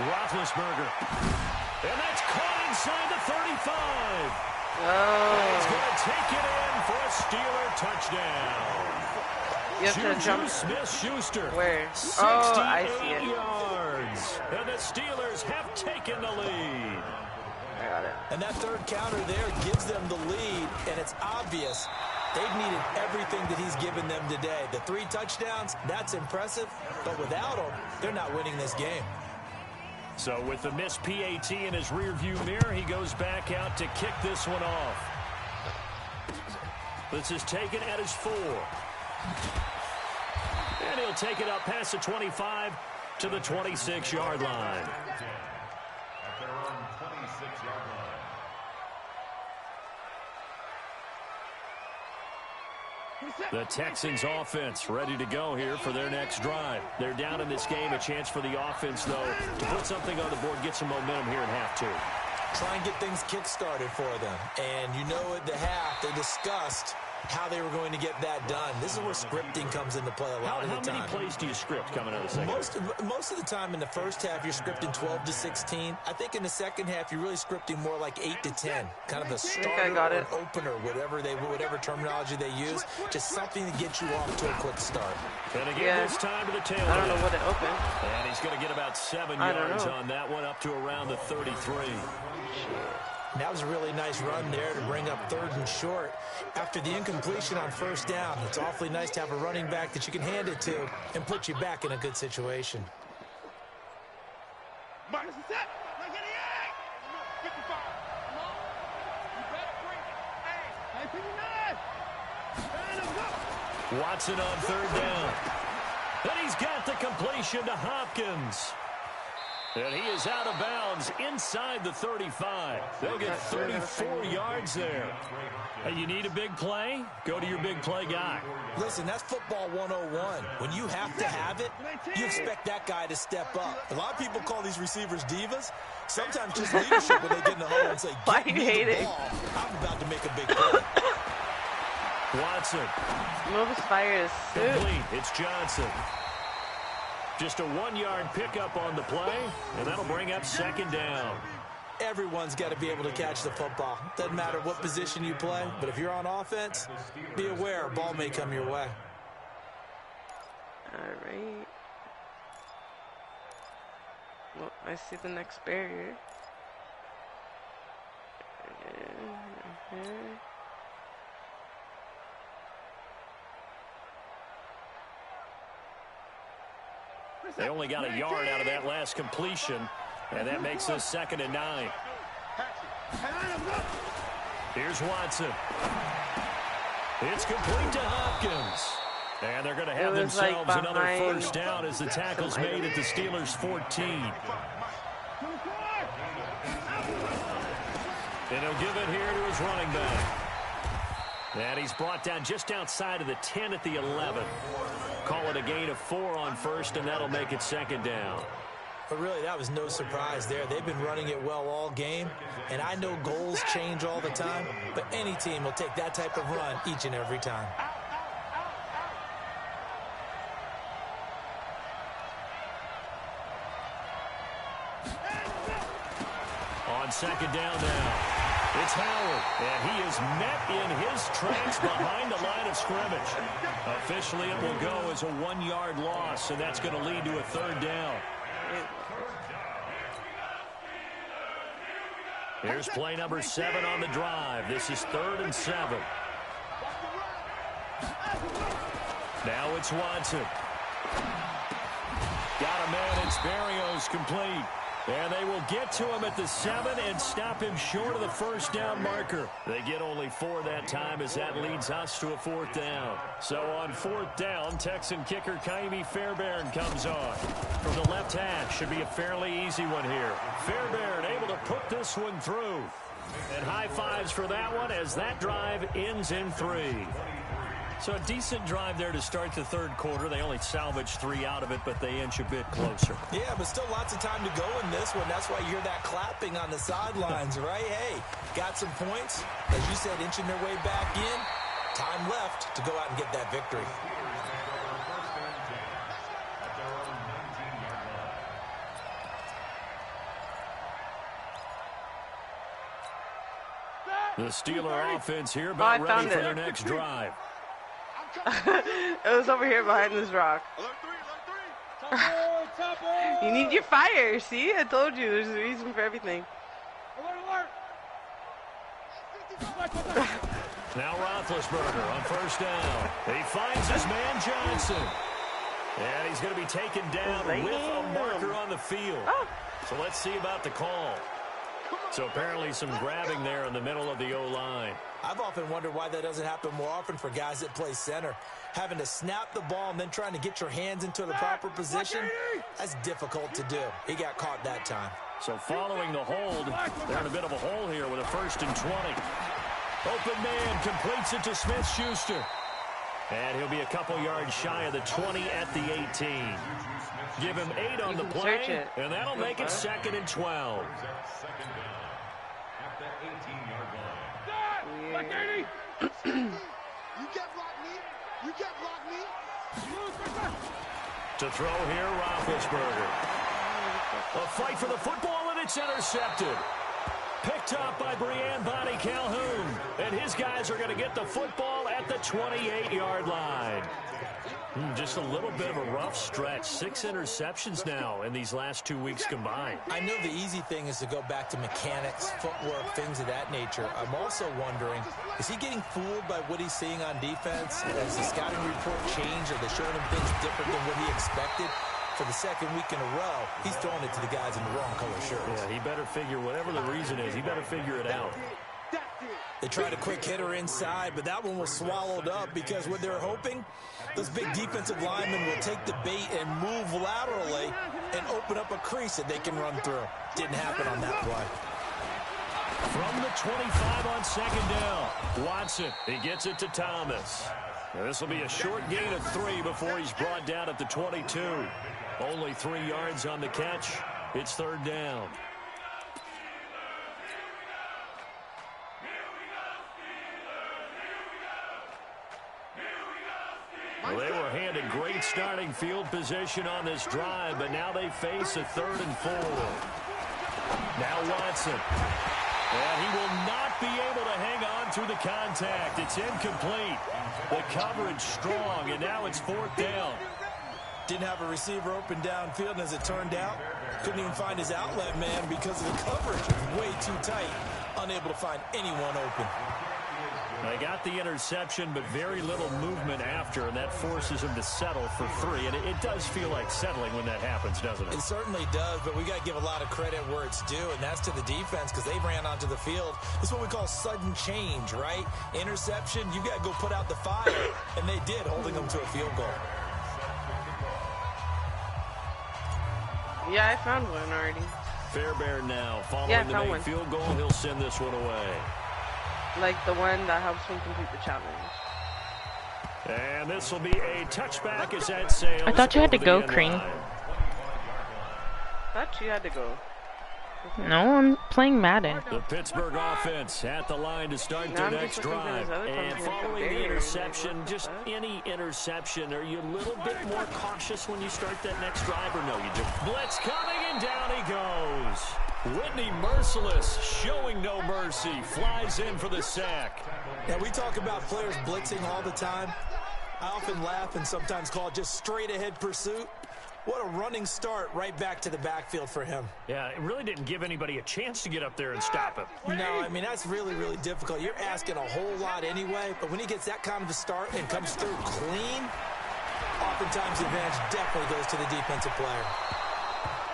Roethlisberger. And that's caught inside the 35. Oh. He's going to take it in for a Steeler touchdown. You have to jump. Smith-Schuster. Where? 68 Oh, I see it. yards. And the Steelers have taken the lead. I got it. And that third counter there gives them the lead, and it's obvious they've needed everything that he's given them today. The 3 touchdowns, that's impressive, but without him, they're not winning this game. So with the missed PAT in his rearview mirror, he goes back out to kick this one off. This is taken at his 4. And he'll take it up past the 25 to the 26-yard line. At their own 26-yard line. The Texans offense ready to go here for their next drive. They're down in this game. A chance for the offense, though, to put something on the board, get some momentum here in half 2. Try and get things kick-started for them. And you know at the half, they discussed how they were going to get that done. This is where scripting comes into play a lot of the time. How many plays do you script coming out of the second? Most of the time in the first half, you're scripting 12 to 16. I think in the second half, you're really scripting more like 8 to 10. Kind of a starter or an opener, whatever terminology they use. Just something to get you off to a quick start. And again, this time to the tail. I don't know what it opened. And he's going to get about 7 yards on that one, up to around the 33. And that was a really nice run there to bring up 3rd and short. After the incompletion on 1st down, it's awfully nice to have a running back that you can hand it to and put you back in a good situation. Watson on 3rd down. And he's got the completion to Hopkins. And he is out of bounds inside the 35. They'll get 34 yards there. Hey, you need a big play? Go to your big play guy. Listen, that's football 101. When you have to have it, you expect that guy to step up. A lot of people call these receivers divas. Sometimes just leadership when they get in the huddle and say, "Give me the ball. I'm about to make a big play." Watson. Move fire is complete. It's Johnson. Just a 1-yard pickup on the play, and that'll bring up 2nd down. Everyone's got to be able to catch the football. Doesn't matter what position you play, but if you're on offense, be aware a ball may come your way. All right. Well, I see the next barrier. They only got a yard out of that last completion, and that makes this 2nd and 9. Here's Watson. It's complete to Hopkins. And they're going to have themselves like another 1st down as the tackle's made at the Steelers' 14. And he'll give it here to his running back. And he's brought down just outside of the 10 at the 11. Call it a gain of 4 on 1st, and that'll make it 2nd down. But really, that was no surprise there. They've been running it well all game, and I know goals change all the time, but any team will take that type of run each and every time. On 2nd down now. It's Howard, and he is met in his tracks behind the line of scrimmage. Officially, it will go as a 1-yard loss, and that's going to lead to a 3rd down. Here's play number 7 on the drive. This is 3rd and 7. Now it's Watson. Got a man. It's Barrios complete. And they will get to him at the 7 and stop him short of the 1st down marker. They get only 4 that time as that leads us to a 4th down. So on 4th down, Texan kicker Kaimi Fairbairn comes on. From the left hash, should be a fairly easy one here. Fairbairn able to put this one through. And high fives for that one as that drive ends in 3. So a decent drive there to start the 3rd quarter. They only salvaged 3 out of it, but they inch a bit closer. Yeah, but still lots of time to go in this one. That's why you hear that clapping on the sidelines, right? Hey, got some points. As you said, inching their way back in. Time left to go out and get that victory. The Steeler offense here about ready for their next drive. It was over here behind this rock. You need your fire. See, I told you there's a reason for everything. Now Roethlisberger on 1st down. He finds his man Johnson. And he's going to be taken down with a marker on the field. So let's see about the call. So apparently some grabbing there in the middle of the O-line. I've often wondered why that doesn't happen more often for guys that play center. Having to snap the ball and then trying to get your hands into the proper position, that's difficult to do. He got caught that time. So following the hold, they're in a bit of a hole here with a 1st and 20. Open man completes it to Smith-Schuster. And he'll be a couple yards shy of the 20 at the 18. Give him 8 on the play, and that'll make it 2nd and 12. To throw here, Roethlisberger. A fight for the football, and it's intercepted. Picked up by Brian Bonnie Calhoun. And his guys are going to get the football at the 28-yard line. Just a little bit of a rough stretch. 6 interceptions now in these last 2 weeks combined. I know the easy thing is to go back to mechanics, footwork, things of that nature. I'm also wondering, is he getting fooled by what he's seeing on defense? Has the scouting report changed? Are they showing him things different than what he expected? For the 2nd week in a row, he's throwing it to the guys in the wrong color shirts. Yeah, he better figure, whatever the reason is, he better figure it out. They tried a quick hitter inside, but that one was swallowed up because what they're hoping, those big defensive linemen will take the bait and move laterally and open up a crease that they can run through. Didn't happen on that play. From the 25 on 2nd down, Watson, he gets it to Thomas. Now, this will be a short gain of 3 before he's brought down at the 22. Only 3 yards on the catch. It's 3rd down. Well, they were handed great starting field position on this drive, but now they face a 3rd and 4. Now Watson. And he will not be able to hang on through the contact. It's incomplete. The coverage strong, and now it's 4th down. Didn't have a receiver open downfield, and as it turned out, couldn't even find his outlet man because of the coverage. It was way too tight. Unable to find anyone open. They got the interception, but very little movement after, and that forces him to settle for 3. And it does feel like settling when that happens, doesn't it? It certainly does, but we got to give a lot of credit where it's due, and that's to the defense because they ran onto the field. This is what we call sudden change, right? Interception, you got to go put out the fire, and they did, holding them to a field goal. Yeah, I found one already. Fairbairn now, following the main field goal, he'll send this one away. Like the one that helps him complete the challenge. And this will be a touchback as that sails. I thought you had to go, Cream. Thought you had to go. No, I'm playing Madden. The Pittsburgh offense at the line to start their next drive. And following the interception, just any interception, are you a little bit more cautious when you start that next drive, or no, you do? Blitz coming, and down he goes. Whitney Merciless showing no mercy, flies in for the sack. Now, we talk about players blitzing all the time. I often laugh and sometimes call it just straight-ahead pursuit. What a running start right back to the backfield for him. Yeah, it really didn't give anybody a chance to get up there and stop him. No, I mean, that's really, really difficult. You're asking a whole lot anyway, but when he gets that kind of a start and comes through clean, oftentimes the advantage definitely goes to the defensive player.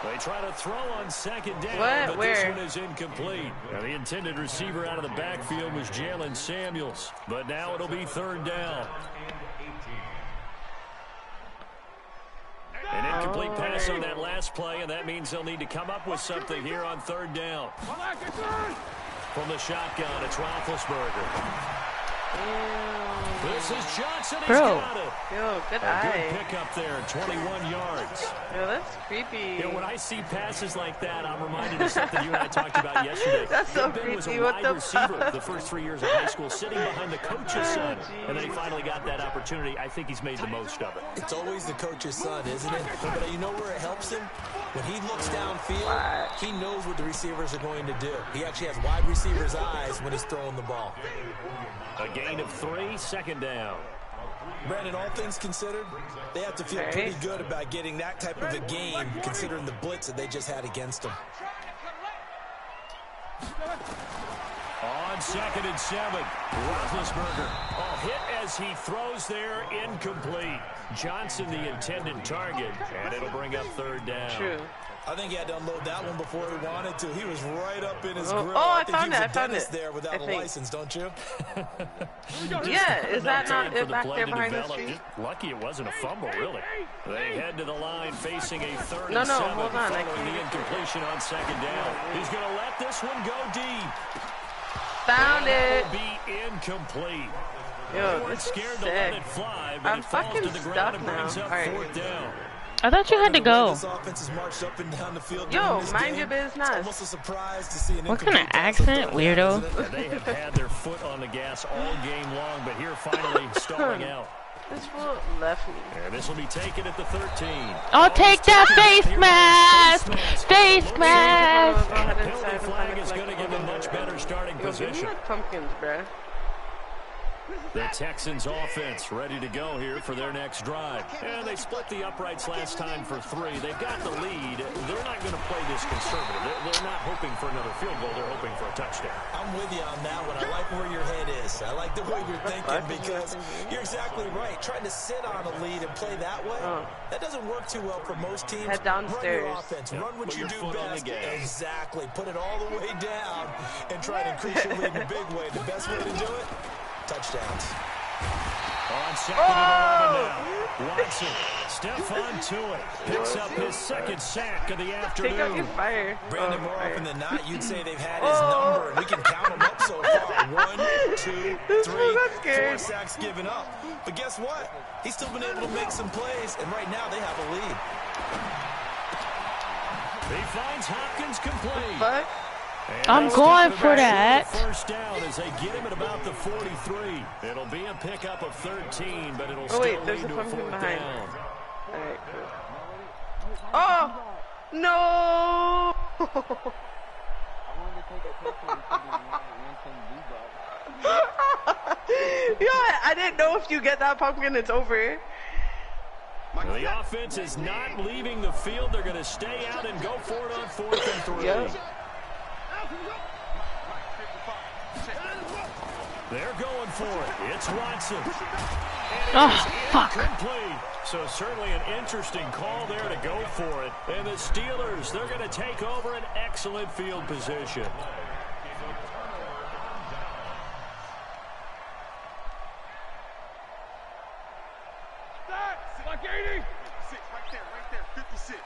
They try to throw on second down, but Where? this one is incomplete. Now, the intended receiver out of the backfield was Jalen Samuels, but now it'll be third down. An incomplete pass on that last play, and that means they'll need to come up with something here on third down. From the shotgun, it's Roethlisberger. This is Johnson. He's got it. Yo, good A eye. good pickup there, 21 yards. Yo, that's creepy. You know, when I see passes like that, I'm reminded of something you and I talked about yesterday. That's so Ben was a creepy. What wide the receiver fuck? the first 3 years of high school, sitting behind the coach's son. geez. And then he finally got that opportunity. I think he's made the most of it. It's always the coach's son, isn't it? But you know where it helps him? When he looks downfield, he knows what the receivers are going to do. He actually has wide receivers' eyes when he's throwing the ball. A gain of 3, second down. Brandon, all things considered, they have to feel pretty good about getting that type of a game, considering the blitz that they just had against them. On 2nd and 7, Roethlisberger. Oh, hit as he throws there, incomplete. Johnson, the intended target, and it'll bring up third down. True. I think he had to unload that one before he wanted to. He was right up in his grill. I think found he was it. a dentist there without a license, don't you? Yeah, is that Time not for it the back play there to behind the develop. tree? Just lucky it wasn't a fumble, really. They head to the line facing a 3rd No, and 7 hold on, I following can't. the incompletion on second down. He's going to let this one go deep. Found it. Will be incomplete. Yo, They weren't this is scared to let sick. it fly, but I'm it falls fucking to the ground stuck and brings now. up Alright. 4th down. I thought you had to go. This offense has marched up and down the field. Yo, during this mind game. your business. It's almost a surprise to see an What kind of incomplete pass like accent, that, weirdo? isn't it? They have had their foot on the gas all game long, but here finally stalling out. This fool left me. And this will be taken at the 13. I'll take that face mask! Face mask! Go ahead and Penalty sign flag the is going to give a much better starting Yo, give me position. my pumpkins, bruh. The Texans offense ready to go here for their next drive. And they split the uprights last time for 3. They've got the lead. They're not going to play this conservative. They're not hoping for another field goal. They're hoping for a touchdown. I'm with you on that one. I like where your head is. I like the way you're thinking because you're exactly right. Trying to sit on a lead and play that way, that doesn't work too well for most teams. Head downstairs. Run your offense. Run what Put you your do foot on the best. gas. Exactly. Put it all the way down and try to increase your lead in a big way. The best way to do it, touchdowns. On 2nd and 11 now. Watson, Stephon Tuitt picks up his 2nd sack of the Take out afternoon. your fire. Brandon, more fire. often than not, you'd say they've had his number, and we can count them up so far. 1, 2, 3, 4 sacks given up. But guess what? He's still been able to make some plays, and right now they have a lead. He finds Hopkins complete. Fuck. And I'm they'll going stop for it that. First down as they get him at about the 43. It'll be a pickup of 13, but it'll still wait, there's lead a to a pumpkin 4th behind. down. Alright, cool. Oh! No! Yo, I didn't know if you get that pumpkin, it's over. The offense is not leaving the field. They're going to stay out and go for it on 4th and 3. Yep. They're going for it. It's Watson. Oh, fuck. Incomplete. So certainly an interesting call there to go for it. And the Steelers, they're going to take over an excellent field position. Like 80. 56, right there, 56.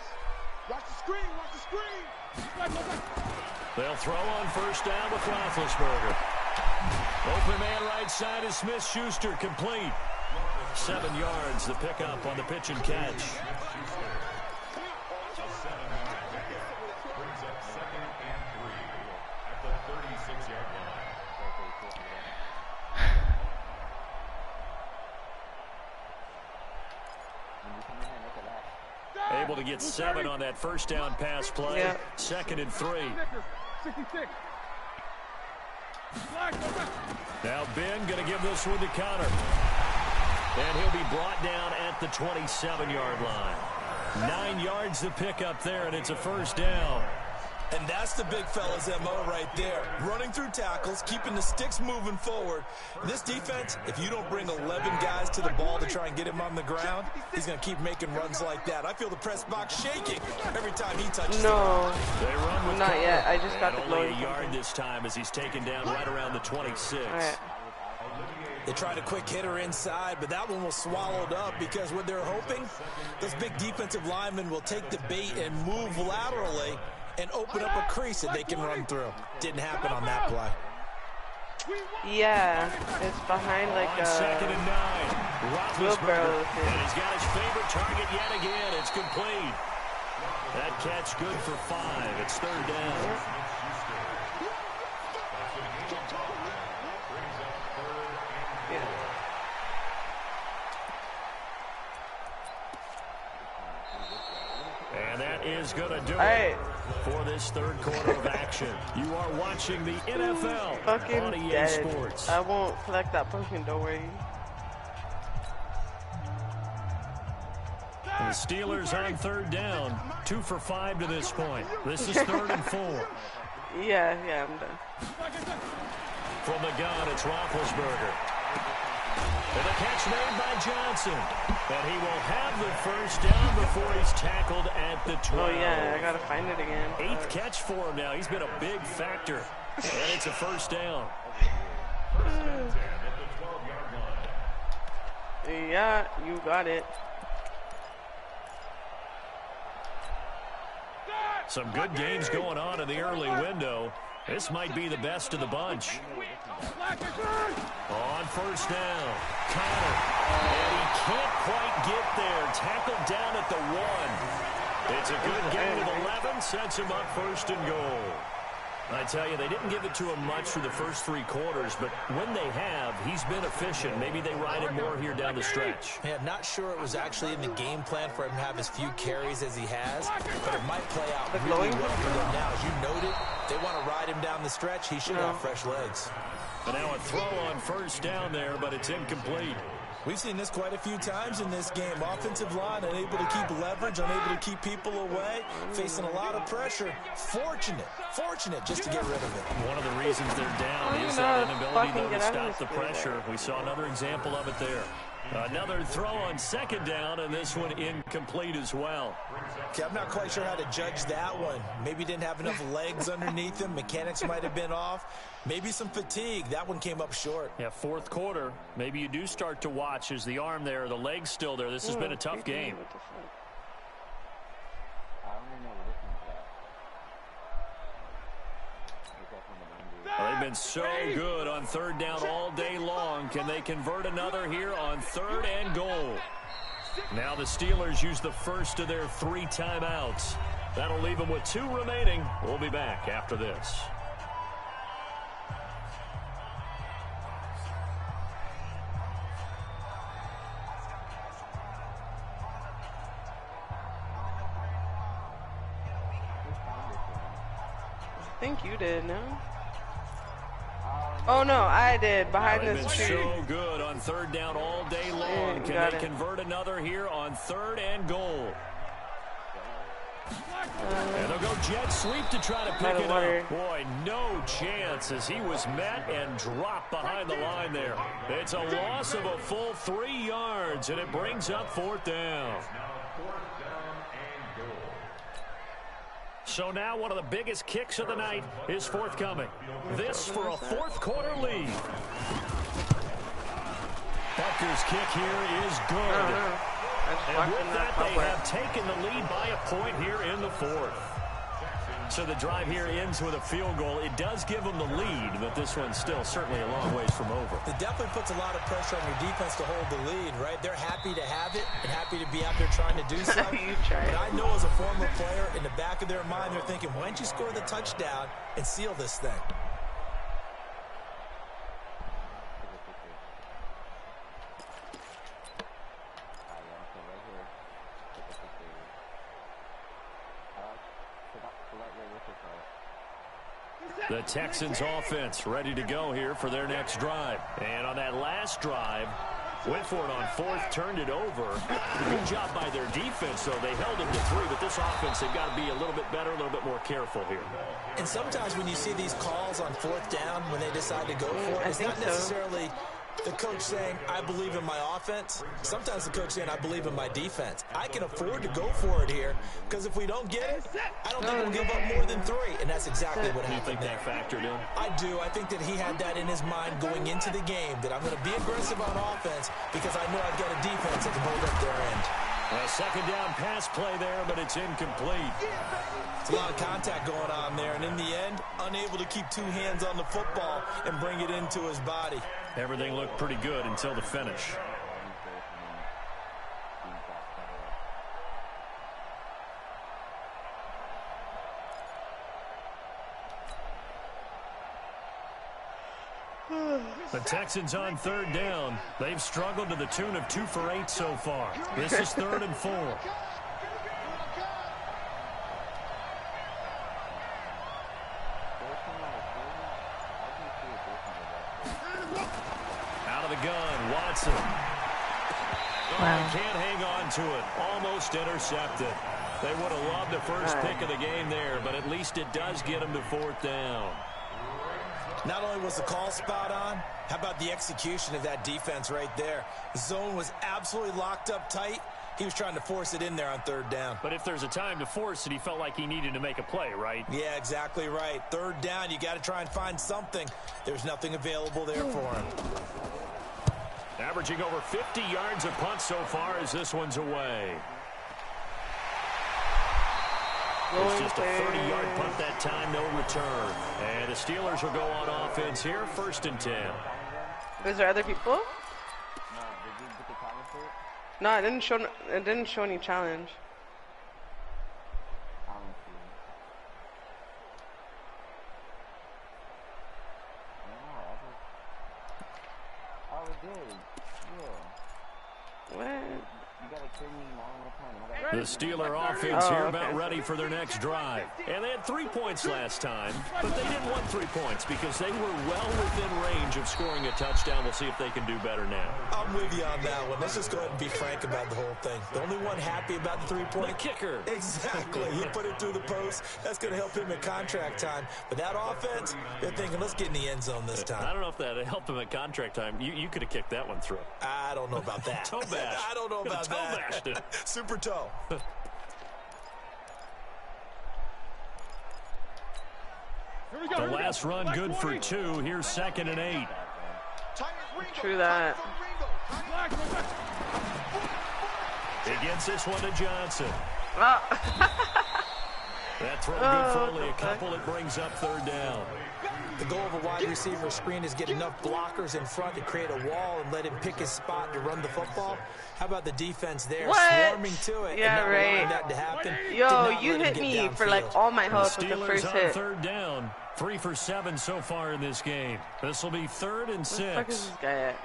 Watch the screen. They'll throw on first down with Roethlisberger. Open man right side is Smith-Schuster, complete. 7 yards, the pickup on the pitch and catch. able to get 7 on that first down pass play. Yeah. 2nd and 3. Now Ben going to give this one to Connor. And he'll be brought down at the 27-yard line. 9 yards to pick up there, and it's a first down. And that's the big fella's MO right there. Running through tackles, keeping the sticks moving forward. This defense, if you don't bring 11 guys to the ball to try and get him on the ground, he's going to keep making runs like that. I feel the press box shaking every time he touches No. They run with Not Connor. yet. I just got And the only glory. a yard this time as he's taken down right around the 26. All right. They tried a quick hitter inside, but that one was swallowed up because what they're hoping, those big defensive linemen will take the bait and move laterally and open up a crease that they can run through. Didn't happen on that play. Yeah, it's behind like On 2nd and 9. wheelbarrow. And he's got his favorite target yet again. It's complete. That catch good for 5. It's 3rd down. And that is going to do it for this 3rd quarter of action. You are watching the NFL Fucking on EA dead. Sports. I won't collect that pumpkin, don't worry. The Steelers on 3rd down. 2 for 5 to this point. This is 3rd and 4. Yeah, I'm done. From the gun, it's Roethlisberger. And the catch made by Johnson. And he will have the first down before he's tackled at the 12. Oh yeah, I gotta find it again. 8th catch for him now. He's been a big factor. And it's a first down. Yeah, you got it. Some good games going on in the early window. This might be the best of the bunch. On first down, Connor. And he can't quite get there. Tackled down at the 1. It's a good gain of 11. Sets him up 1st and goal. I tell you, they didn't give it to him much through the first 3 quarters, but when they have, he's been efficient. Maybe they ride him more here down the stretch. Yeah, not sure it was actually in the game plan for him to have as few carries as he has, but it might play out really well for them now. As you noted, they want to ride him down the stretch. He should have fresh legs. And now a throw on first down there, but it's incomplete. We've seen this quite a few times in this game. Offensive line unable to keep leverage, unable to keep people away, facing a lot of pressure. Fortunate just to get rid of it. One of the reasons they're down is that inability, though, to stop the pressure. We saw another example of it there. Another throw on 2nd down, and this one incomplete as well. Okay, I'm not quite sure how to judge that one. Maybe didn't have enough legs underneath him. Mechanics might have been off. Maybe some fatigue. That one came up short. Yeah, 4th quarter. Maybe you do start to watch as the arm there, the leg's still there. This has been a tough game. Well, they've been so good on 3rd down all day long. Can they convert another here on 3rd and goal? Now the Steelers use the first of their 3 timeouts. That'll leave them with 2 remaining. We'll be back after this. I think you did, no? Oh no, I did. Behind They've this been tree. so good on 3rd down all day long. Can they convert another here on 3rd and goal? And they'll go jet sweep to try to pick it up. Boy, no chance as he was met and dropped behind the line there. It's a loss of a full 3 yards, and it brings up 4th down. So now one of the biggest kicks of the night is forthcoming. This for a 4th quarter lead. Butker's kick here is good. And with that, they have taken the lead by a point here in the 4th. So the drive here ends with a field goal. It does give them the lead, but this one's still certainly a long ways from over. It definitely puts a lot of pressure on your defense to hold the lead, right? They're happy to have it and happy to be out there trying to do so. But I know as a former player, in the back of their mind, they're thinking, why don't you score the touchdown and seal this thing? The Texans offense ready to go here for their next drive. And on that last drive, went for it on fourth, turned it over. Good job by their defense, though. They held them to 3, but this offense, they've got to be a little bit better, a little bit more careful here. And sometimes when you see these calls on fourth down, when they decide to go for it, it's not necessarily the coach saying, I believe in my offense. Sometimes the coach saying, I believe in my defense. I can afford to go for it here, because if we don't get it, I don't think we'll give up more than 3. And that's exactly what happened there. You think that factored in? I do. I think that he had that in his mind going into the game, that I'm going to be aggressive on offense because I know I've got a defense that can hold up their end. A second down pass play there, but it's incomplete. It's a lot of contact going on there, and in the end, unable to keep 2 hands on the football and bring it into his body. Everything looked pretty good until the finish. The Texans on third down. They've struggled to the tune of 2 for 8 so far. This is 3rd and 4. Out of the gun, Watson. Wow. Can't hang on to it. Almost intercepted. They would have loved the first pick of the game there, but at least it does get them to 4th down. Not only was the call spot on, how about the execution of that defense right there? The zone was absolutely locked up tight. He was trying to force it in there on 3rd down. But if there's a time to force it, he felt like he needed to make a play, right? Yeah, exactly right. 3rd down, you got to try and find something. There's nothing available there for him. Averaging over 50 yards a punt so far as this one's away. It's just a 30-yard punt that time, no return. And the Steelers will go on offense here, 1st and 10. Was there other people? No, it didn't show. It didn't show any challenge. The Steeler offense here about ready for their next drive. And they had 3 points last time, but they didn't want 3 points because they were well within range of scoring a touchdown. We'll see if they can do better now. I'm with you on that one. Let's just go ahead and be frank about the whole thing. The only one happy about the 3-point. The kicker. Exactly. He put it through the post. That's going to help him at contract time. But that offense, they're thinking, let's get in the end zone this time. I don't know if that helped him at contract time. You could have kicked that one through. I don't know about that. Toe bash. I don't know about toe that. Bashed it. Super toe. The last run good for 2. Here's 2nd and 8. True that. He gets this one to Johnson. Oh. That throw good for only a couple. It brings up 3rd down. The goal of a wide receiver screen is get enough blockers in front to create a wall and let him pick his spot to run the football. How about the defense there? What? Swarming to it. Yeah, and not right. allowing that to happen. Yo, you hit me for like all my health with the first on hit. 3rd down. 3 for 7 so far in this game. This will be 3rd and 6. Where the fuck is this guy at?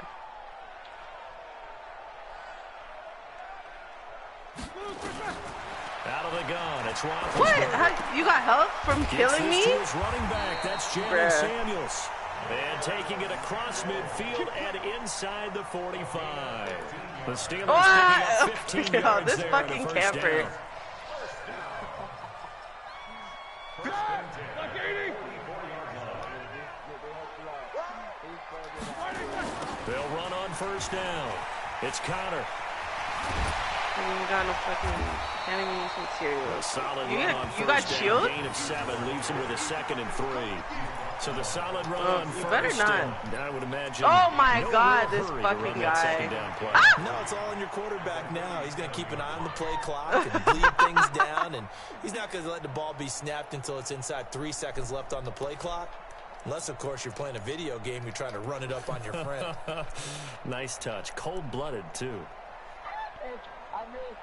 Out of the gun, it's Roethlisberger. What? How, you got help from killing me? To his running back, that's Jalen Bruh. Samuels. And taking it across midfield and inside the 45. The Steelers picking up 15 Yo, yards this there fucking on the 1st camper. down. They'll run on 1st down. It's Connor. You got no fucking, can't even use some cereal. A solid You run got- on you 1st got down. shield? Gain of 7 leaves him with a 2nd and 3. So the solid run on you 1st. better not. And I would imagine. Oh my no God, real this hurry to fucking run that guy. 2nd down play. No, it's all on your quarterback now. He's going to keep an eye on the play clock and bleed things down, and he's not going to let the ball be snapped until it's inside 3 seconds left on the play clock. Unless, of course, you're playing a video game, you're trying to run it up on your friend. Nice touch. Cold-blooded, too. I missed.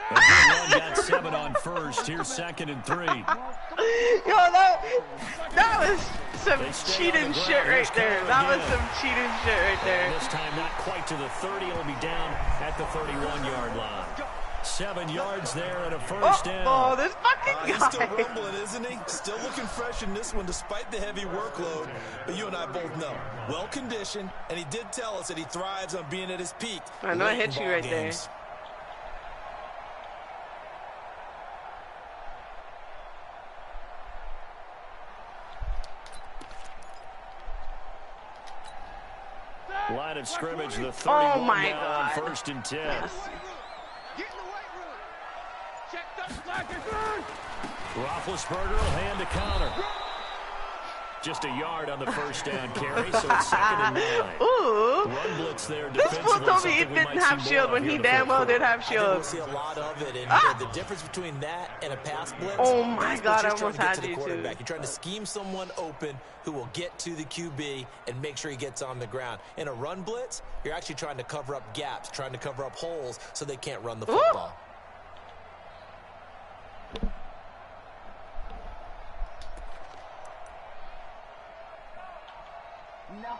A good run, got 7 on 1st. Here's 2nd and 3. Yo, that was some cheating shit right there. That was some cheating shit right there. This time not quite to the 30. It'll be down at the 31-yard line. 7 yards there and a first down. Oh, this fucking guy. He's still rumbling, isn't he? Still looking fresh in this one despite the heavy workload. But you and I both know, well-conditioned, and he did tell us that he thrives on being at his peak. I know I hit you right there. Line of scrimmage, the 31 oh my now God. on 1st and 10. Get in the weight room. Check the slackers. Roethlisberger will hand to counter. Just a yard on the first down carry, so it's 2nd and 9. Ooh. Run blitz there This fool told me he didn't have shield when he damn well did have shield. We'll see a lot of it, and the difference between that and a pass blitz. Oh my God, I just almost trying to had get to the you quarterback. too. You're trying to scheme someone open who will get to the QB and make sure he gets on the ground. In a run blitz, you're actually trying to cover up gaps, trying to cover up holes so they can't run the football.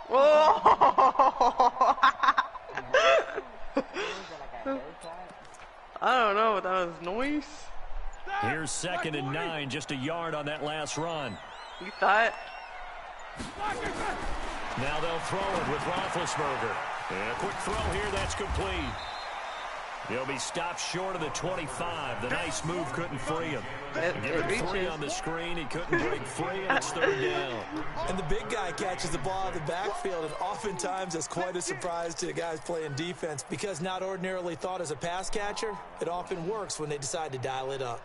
Oh. I don't know, that was noise. Here's 2nd and 9, just a yard on that last run. You thought? Now they'll throw it with Roethlisberger. And a quick throw here, that's complete. He'll be stopped short of the 25. The nice move couldn't free him. Give him 3 on the screen. He couldn't break free, and it's 3rd down. And the big guy catches the ball in the backfield, and oftentimes it's quite a surprise to the guys playing defense because not ordinarily thought as a pass catcher, it often works when they decide to dial it up.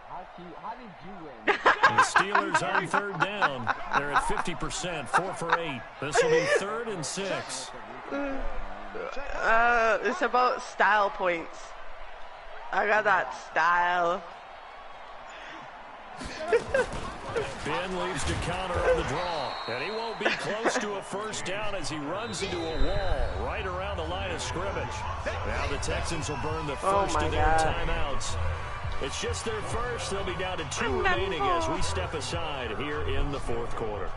How did you win? The Steelers on 3rd down. They're at 50%, 4 for 8. This will be 3rd and 6. It's about style points. I got that style. Ben leaves to counter on the draw. And he won't be close to a first down as he runs into a wall right around the line of scrimmage. Now the Texans will burn the first of their timeouts. It's just their first. They'll be down to 2 remaining as we step aside here in the 4th quarter.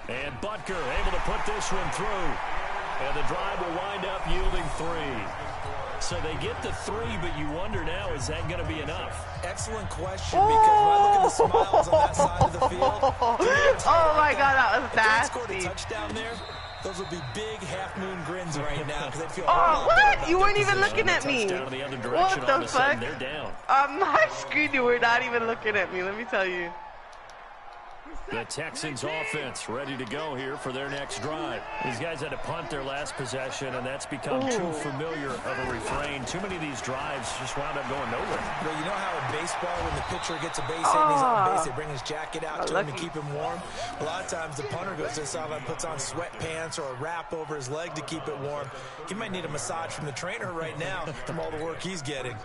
And Butker able to put this one through. And the drive will wind up yielding 3. So they get the 3, but you wonder now, is that going to be enough? Excellent question, because when I look at the smiles on that side of the field. Oh my God, that was nasty. If they scored a touchdown there, those would be big half-moon grins right now because they feel. Oh, what? You weren't even looking at me. What the fuck? They're down. On my screen, you were not even looking at me, let me tell you. The Texans offense ready to go here for their next drive. These guys had to punt their last possession, and that's become too familiar of a refrain. Too many of these drives just wound up going nowhere. Well, you know how in baseball, when the pitcher gets a base hit and he's on base, they bring his jacket out to him to keep him warm. A lot of times the punter goes to the sideline, puts on sweatpants or a wrap over his leg to keep it warm. He might need a massage from the trainer right now from all the work he's getting.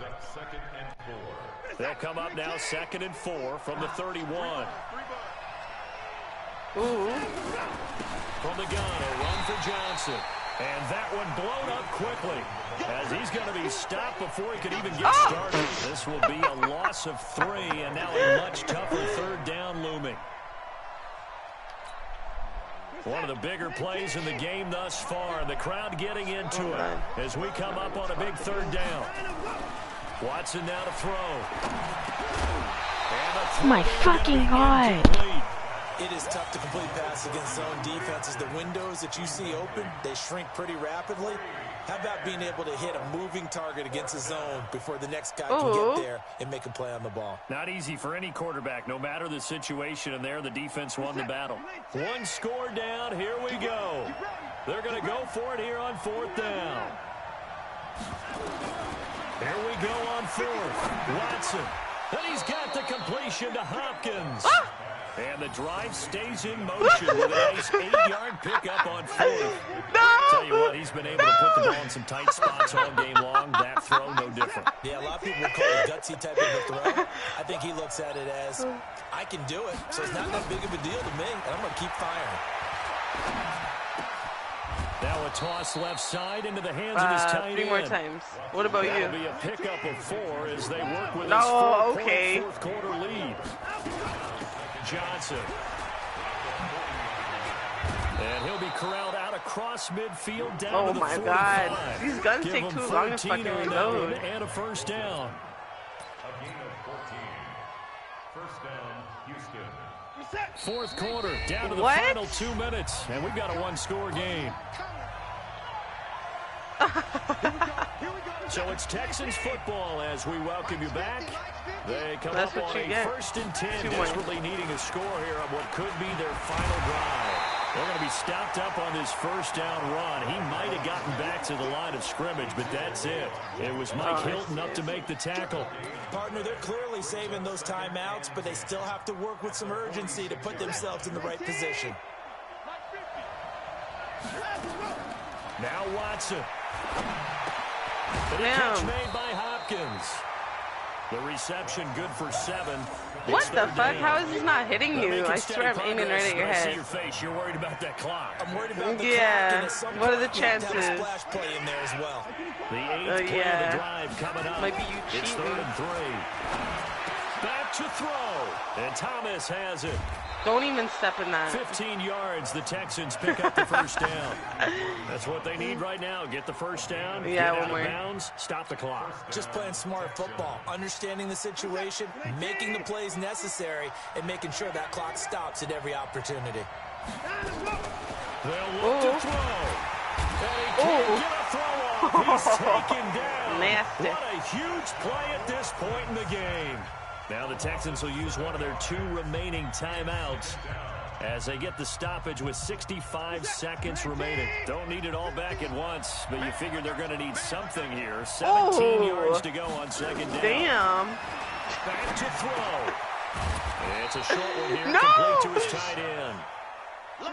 They'll come up now 2nd and 4 from the 31. Ooh. From the gun, a run for Johnson. And that one blown up quickly as he's going to be stopped before he could even get started. This will be a loss of 3, and now a much tougher 3rd down looming. One of the bigger plays in the game thus far, and the crowd getting into it as we come up on a big 3rd down. Watson now to throw. Oh my fucking God. It is tough to complete passes against zone defenses. The windows that you see open, they shrink pretty rapidly. How about being able to hit a moving target against a zone before the next guy can get there and make a play on the ball? Not easy for any quarterback, no matter the situation, and there the defense won the battle. 1 score down, here we go. They're going to go for it here on 4th down. Here we go on 4th. Watson. And he's got the completion to Hopkins. And the drive stays in motion with a nice 8-yard pickup on 4th. Tell you what, he's been able to put the ball in some tight spots all game long. That throw, no different. Yeah, a lot of people would call it a gutsy type of a throw. I think he looks at it as, I can do it, so it's not that big of a deal to me, and I'm going to keep firing. Now a toss left side into the hands of his tight end. 3 more times. What about That'll you? be a pickup of 4 as they work with his 4-point 4th quarter lead. Johnson. And he'll be corralled out across midfield down to the 45. Oh my God. These guns take too long to fucking reload. And a first down. A gain of 14. First down, Houston. Fourth quarter, down to the final 2 minutes. And we've got a one-score game. So it's Texans football as we welcome you back. They come up on a 1st and 10, desperately needing a score here on what could be their final drive. They're going to be stopped up on this first down run. He might have gotten back to the line of scrimmage, but that's it. It was Mike Hilton up to make the tackle. Partner, they're clearly saving those timeouts, but they still have to work with some urgency to put themselves in the right position. Now Watson. The catch made by Hopkins. The reception good for 7. What the fuck? How is this not hitting you? I swear I'm aiming right at your I see head. your face. You're worried about that clock. I'm worried about the Yeah. clock. And What are the chances? Splash play in there as well. The 8th play of the drive coming up. Might be you It's cheating. 3rd and 3. Back to throw. And Thomas has it. Don't even step in that. 15 yards. The Texans pick up the first down. That's what they need right now. Get the first down. Yeah, get out one of more. bounds. Stop the clock. Just playing smart football, understanding the situation, making the plays necessary, and making sure that clock stops at every opportunity. They'll look to throw. And he can't get a throw off. He's taken down. Nasty. What a huge play at this point in the game. Now the Texans will use one of their 2 remaining timeouts as they get the stoppage with 65 seconds remaining. Don't need it all back at once, but you figure they're going to need something here. 17 yards to go on 2nd down. Damn. Back to throw. It's a short one here, No! complete to his tight end.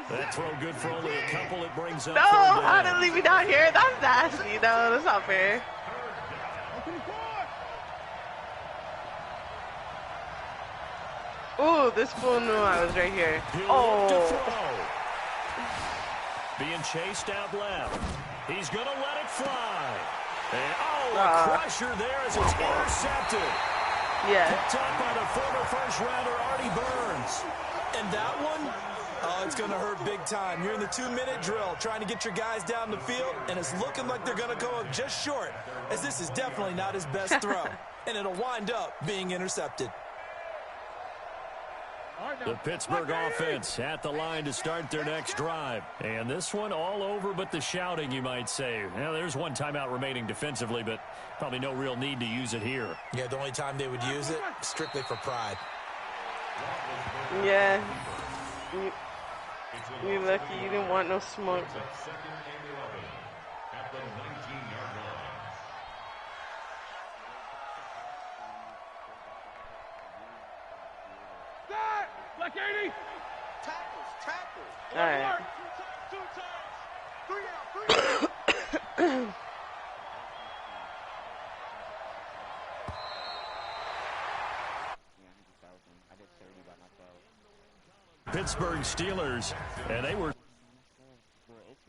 That throw good for only a couple. It brings up No, 3rd how down. did leave me down here? That's nasty. No, that's not fair. Ooh, this fool knew I was right here. He'll look to Oh. throw. Being chased out left. He's going to let it fly. And, a crusher there as it's intercepted. Yeah. Picked up by the former first-rounder Artie Burns. And that one, it's going to hurt big time. You're in the 2-minute drill trying to get your guys down the field, and it's looking like they're going to go up just short, as this is definitely not his best throw. And it'll wind up being intercepted. The Pittsburgh offense at the line to start their next drive. And this one all over but the shouting, you might say. Now, there's one timeout remaining defensively, but probably no real need to use it here. Yeah, the only time they would use it, strictly for pride. Yeah. You lucky you didn't want no smoke. 2nd and 11 at the 19-yard line. Black 80. All right. Two times. 3 out. Pittsburgh Steelers, and they were